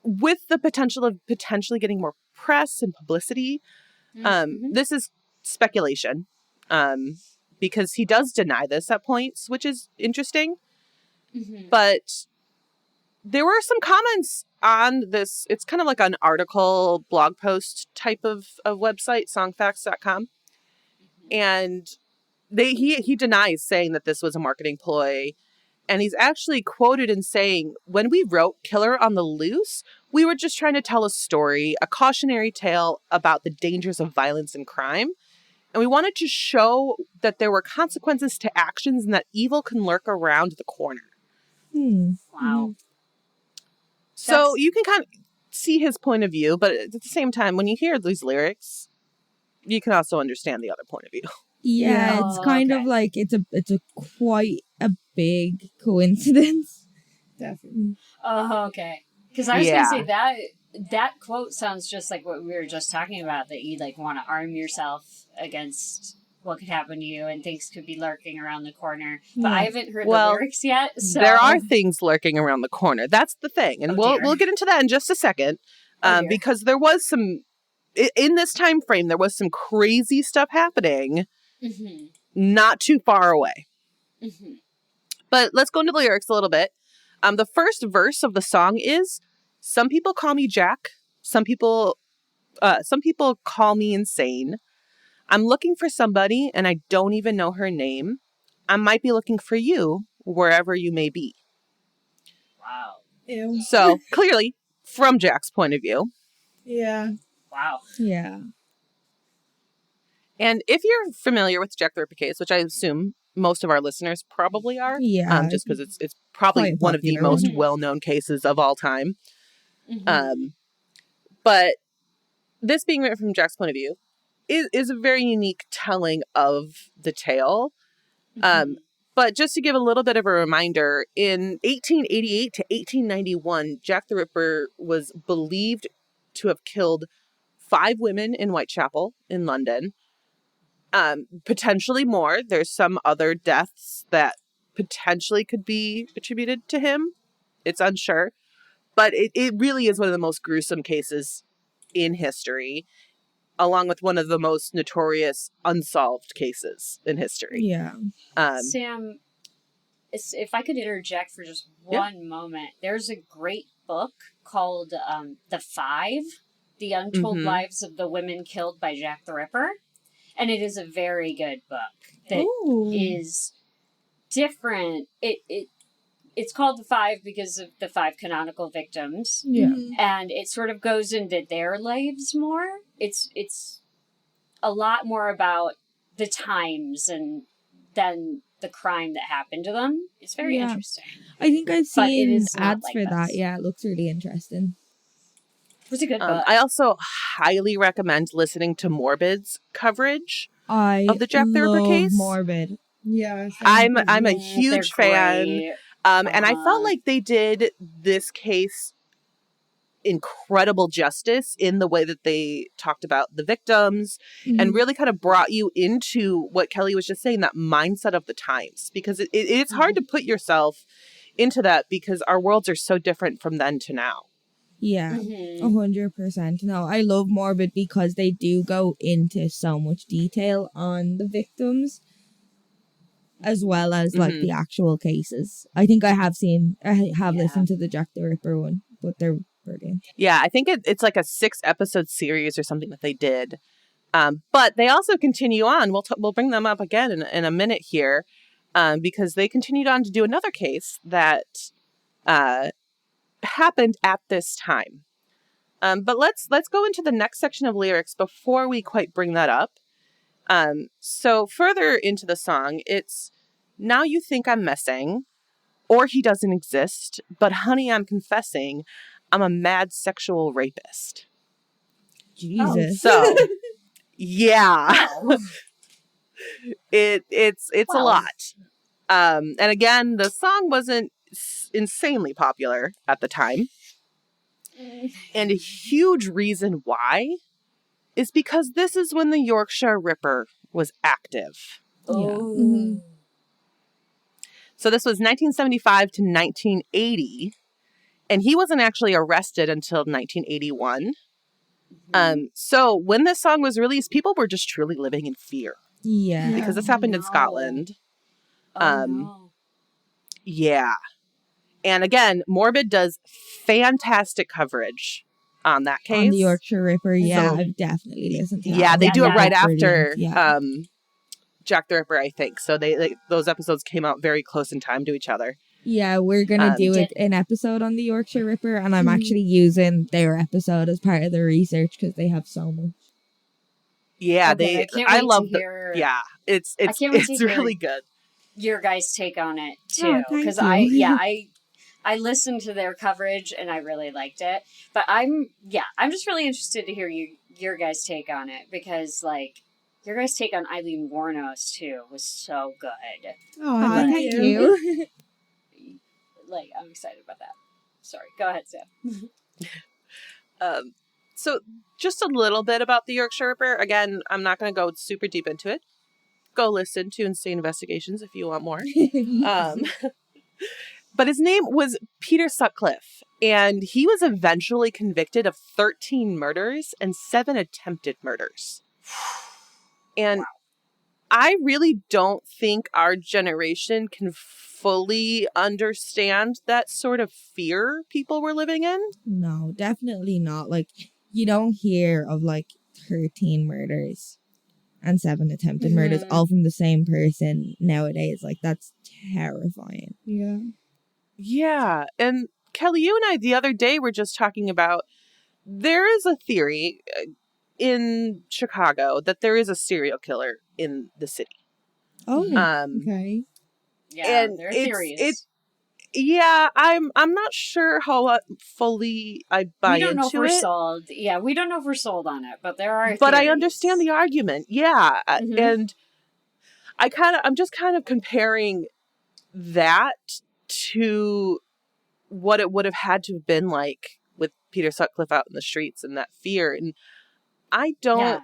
with the potential of potentially getting more press and publicity. This is speculation, because he does deny this at points, which is interesting. But there were some comments on this. It's kind of like an article, blog post type of website, songfacts.com. And he denies saying that this was a marketing ploy. And he's actually quoted in saying, "When we wrote Killer on the Loose, we were just trying to tell a story, a cautionary tale about the dangers of violence and crime. And we wanted to show that there were consequences to actions and that evil can lurk around the corner." Wow. So you can kind of see his point of view, but at the same time, when you hear these lyrics, you can also understand the other point of view. Yeah, it's kind of like it's a quite a big coincidence. Definitely. Oh, okay. Because I was going to say that quote sounds just like what we were just talking about, that you like want to arm yourself against what could happen to you and things could be lurking around the corner. But I haven't heard the lyrics yet. So there are things lurking around the corner. That's the thing. And dear. we'll get into that in just a second. Because there was some, in this time frame, there was some crazy stuff happening not too far away. But let's go into the lyrics a little bit. The first verse of the song is, "Some people call me Jack. Some people call me insane. I'm looking for somebody and I don't even know her name. I might be looking for you wherever you may be." Wow. Ew. So clearly from Jack's point of view. Yeah. Wow. Yeah. And if you're familiar with the Jack the Ripper case, which I assume most of our listeners probably are, just because it's probably one of the most well-known cases of all time. But this being written from Jack's point of view is a very unique telling of the tale. But just to give a little bit of a reminder, in 1888 to 1891, Jack the Ripper was believed to have killed 5 women in Whitechapel in London. Potentially more. There's some other deaths that potentially could be attributed to him. It's unsure. But it really is one of the most gruesome cases in history, along with one of the most notorious unsolved cases in history. Yeah. Sam, if I could interject for just one moment, there's a great book called The Five, The Untold Lives of the Women Killed by Jack the Ripper. And it is a very good book that is different. It's called The Five because of the 5 canonical victims. Yeah. And it sort of goes into their lives more. It's a lot more about the times and than the crime that happened to them. It's very interesting. I think I've seen ads like for this. that. Yeah, it looks really interesting. It was a good book. I also highly recommend listening to Morbid's coverage of the Jack the Ripper case. Morbid. Yeah. I'm a huge fan. And I felt like they did this case incredible justice in the way that they talked about the victims and really kind of brought you into what Kelly was just saying, that mindset of the times, because it's hard to put yourself into that because our worlds are so different from then to now. Yeah, 100%. No, I love Morbid because they do go into so much detail on the victims as well as like the actual cases. I think I have listened to the Jack the Ripper one. but they're brilliant. Yeah, I think it's like a 6-episode series or something that they did. But they also continue on. We'll bring them up again in a minute here, because they continued on to do another case that happened at this time. But let's go into the next section of lyrics before we quite bring that up. So further into the song, it's, now you think I'm messing, or he doesn't exist, but honey, I'm confessing, I'm a mad sexual rapist. Jesus. So, yeah, Wow. it's a Wow. lot. And again, the song wasn't insanely popular at the time. And a huge reason why is because this is when the Yorkshire Ripper was active. Oh. Mhm. So this was 1975 to 1980, and he wasn't actually arrested until 1981. So when this song was released, people were just truly living in fear Yeah. because this happened in No. Scotland. Oh, no. Yeah. And again, Morbid does fantastic coverage on that case. On the Yorkshire Ripper, yeah, So- I've definitely listened to that. Yeah, one. they do it Yeah, right That's after brilliant. Jack the Ripper, I think. So they those episodes came out very close in time to each other. Yeah, we're gonna do an episode on the Yorkshire Ripper, and I'm actually using their episode as part of the research because they have so much. Yeah, Okay, I can't I wait love to hear yeah, it's can't wait to hear really good. your guys' take on it too, Oh, thank because you. I listened to their coverage and I really liked it. But I'm just really interested to hear your guys' take on it, because like your guys' take on Eileen Wuornos too was so good. Oh, Thank thank you. Like, I'm excited about that. Sorry, go ahead, Sam. So just a little bit about the Yorkshire Ripper. Again, I'm not going to go super deep into it. Go listen to Insane Investigations if you want more. But his name was Peter Sutcliffe, and he was eventually convicted of 13 murders and 7 attempted murders. And Wow. I really don't think our generation can fully understand that sort of fear people were living in. No, definitely not. Like, you don't hear of like 13 murders and 7 attempted murders all from the same person nowadays. Like, that's terrifying. Yeah. Yeah. And Kelly, you and I the other day were just talking about, there is a theory in Chicago that there is a serial killer in the city. Oh, Okay. Yeah, and there are theories. Yeah, I'm not sure how fully I buy We don't know if into we're it. sold. Yeah, we don't know if we're sold on it, but there are But theories. I understand the argument. Yeah. Mhm. And I'm just kind of comparing that to what it would have had to have been like with Peter Sutcliffe out in the streets and that fear. And I don't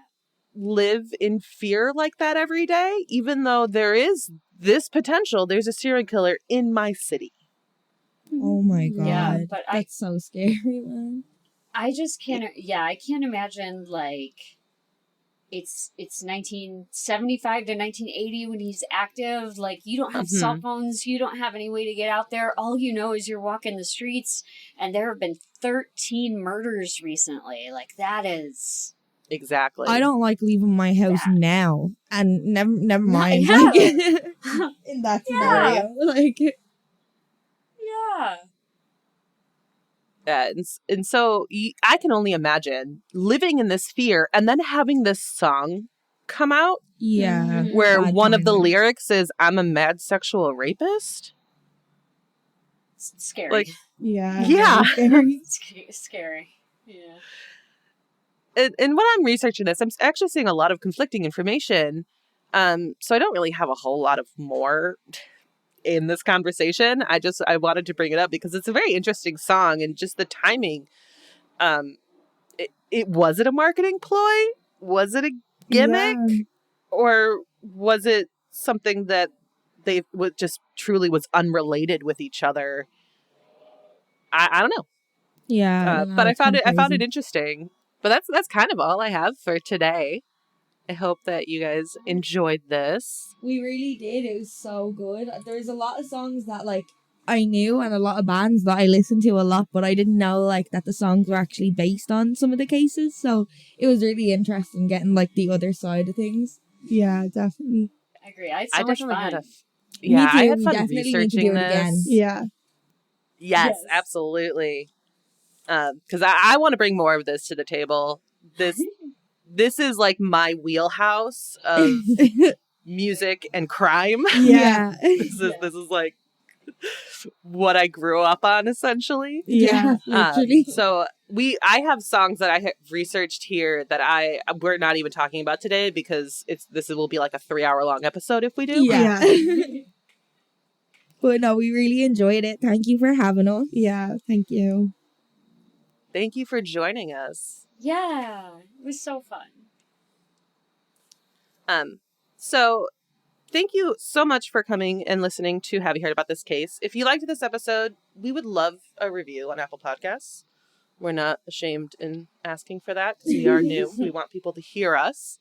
live in fear like that every day, even though there is this potential. There's a serial killer in my city. oh my God. Yeah, but that's so scary, man. I just can't. Yeah, I can't imagine like it's 1975 to 1980 when he's active. Like, you don't have cell phones, you don't have any way to get out there. All you know is you're walking the streets, and there have been 13 murders recently. Like, that is Exactly. I don't like leaving my house now, and never mind. Yeah. Like, in that scenario, like, yeah. And so I can only imagine living in this fear and then having this song come out yeah, where bad one of the timing. lyrics is, I'm a mad sexual rapist. It's scary. Like, Yeah. yeah. very scary. It's scary. Yeah. And when I'm researching this, I'm actually seeing a lot of conflicting information. So I don't really have a whole lot of more in this conversation. I wanted to bring it up because it's a very interesting song, and just the timing. Was it a marketing ploy? Was it a gimmick? Yeah. Or was it something that they just truly was unrelated with each other? I don't know. Yeah, But I found it crazy. interesting. But that's kind of all I have for today. I hope that you guys enjoyed this. We really did. It was so good. There's a lot of songs that like I knew and a lot of bands that I listened to a lot, but I didn't know like that the songs were actually based on some of the cases. So it was really interesting getting like the other side of things. Yeah, definitely. I agree. I had I so much definitely fun. had a Me too. I had We fun definitely need to researching do it again. this. Yeah. Yes, Yes. absolutely. Because I want to bring more of this to the table. This is like my wheelhouse of music and crime. Yeah. This is like what I grew up on, essentially. Yeah, literally. So I have songs that I have researched here that we're not even talking about today because this will be like a 3-hour long episode if we do. Yeah. Yeah. But no, we really enjoyed it. Thank you for having us. Yeah, thank you. Thank you for joining us. Yeah, it was so fun. So thank you so much for coming and listening to Have You Heard About This Case? If you liked this episode, we would love a review on Apple Podcasts. We're not ashamed in asking for that because we are new. We want people to hear us.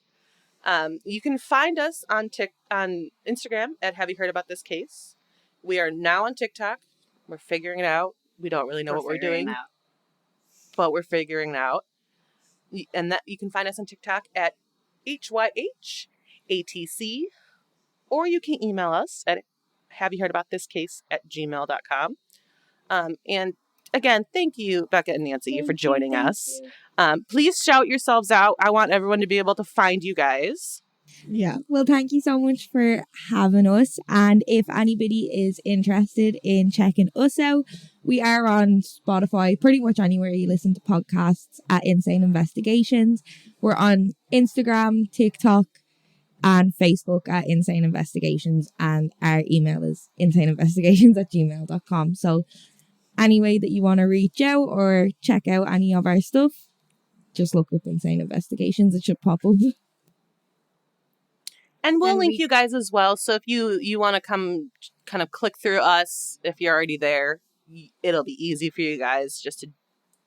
You can find us on Instagram at Have You Heard About This Case? We are now on TikTok. We're figuring it out. We don't really know what we're doing, but we're figuring it out. And that you can find us on TikTok at HYHATC, or you can email us at haveyouheardaboutthiscase@gmail.com. And again, thank you, Becca and Nancy, for joining us. Please shout yourselves out. I want everyone to be able to find you guys. Yeah. Well, thank you so much for having us. And if anybody is interested in checking us out, we are on Spotify, pretty much anywhere you listen to podcasts at Insane Investigations. We're on Instagram, TikTok, and Facebook at Insane Investigations. And our email is insaneinvestigations@gmail.com. So any way that you want to reach out or check out any of our stuff, just look up Insane Investigations. It should pop up. And we'll link you guys as well. So if you want to come kind of click through us, if you're already there, it'll be easy for you guys just to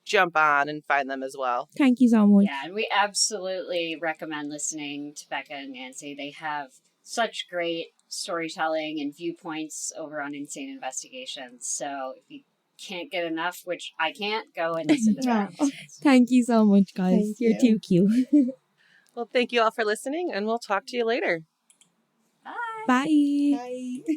jump on and find them as well. Thank you so much. Yeah, and we absolutely recommend listening to Becca and Nancy. They have such great storytelling and viewpoints over on Insane Investigations. So if you can't get enough, which I can't, go and listen to their episodes. Thank you so much, guys. Thank You're you. too cute. Well, thank you all for listening, and we'll talk to you later. Bye. Bye. Bye.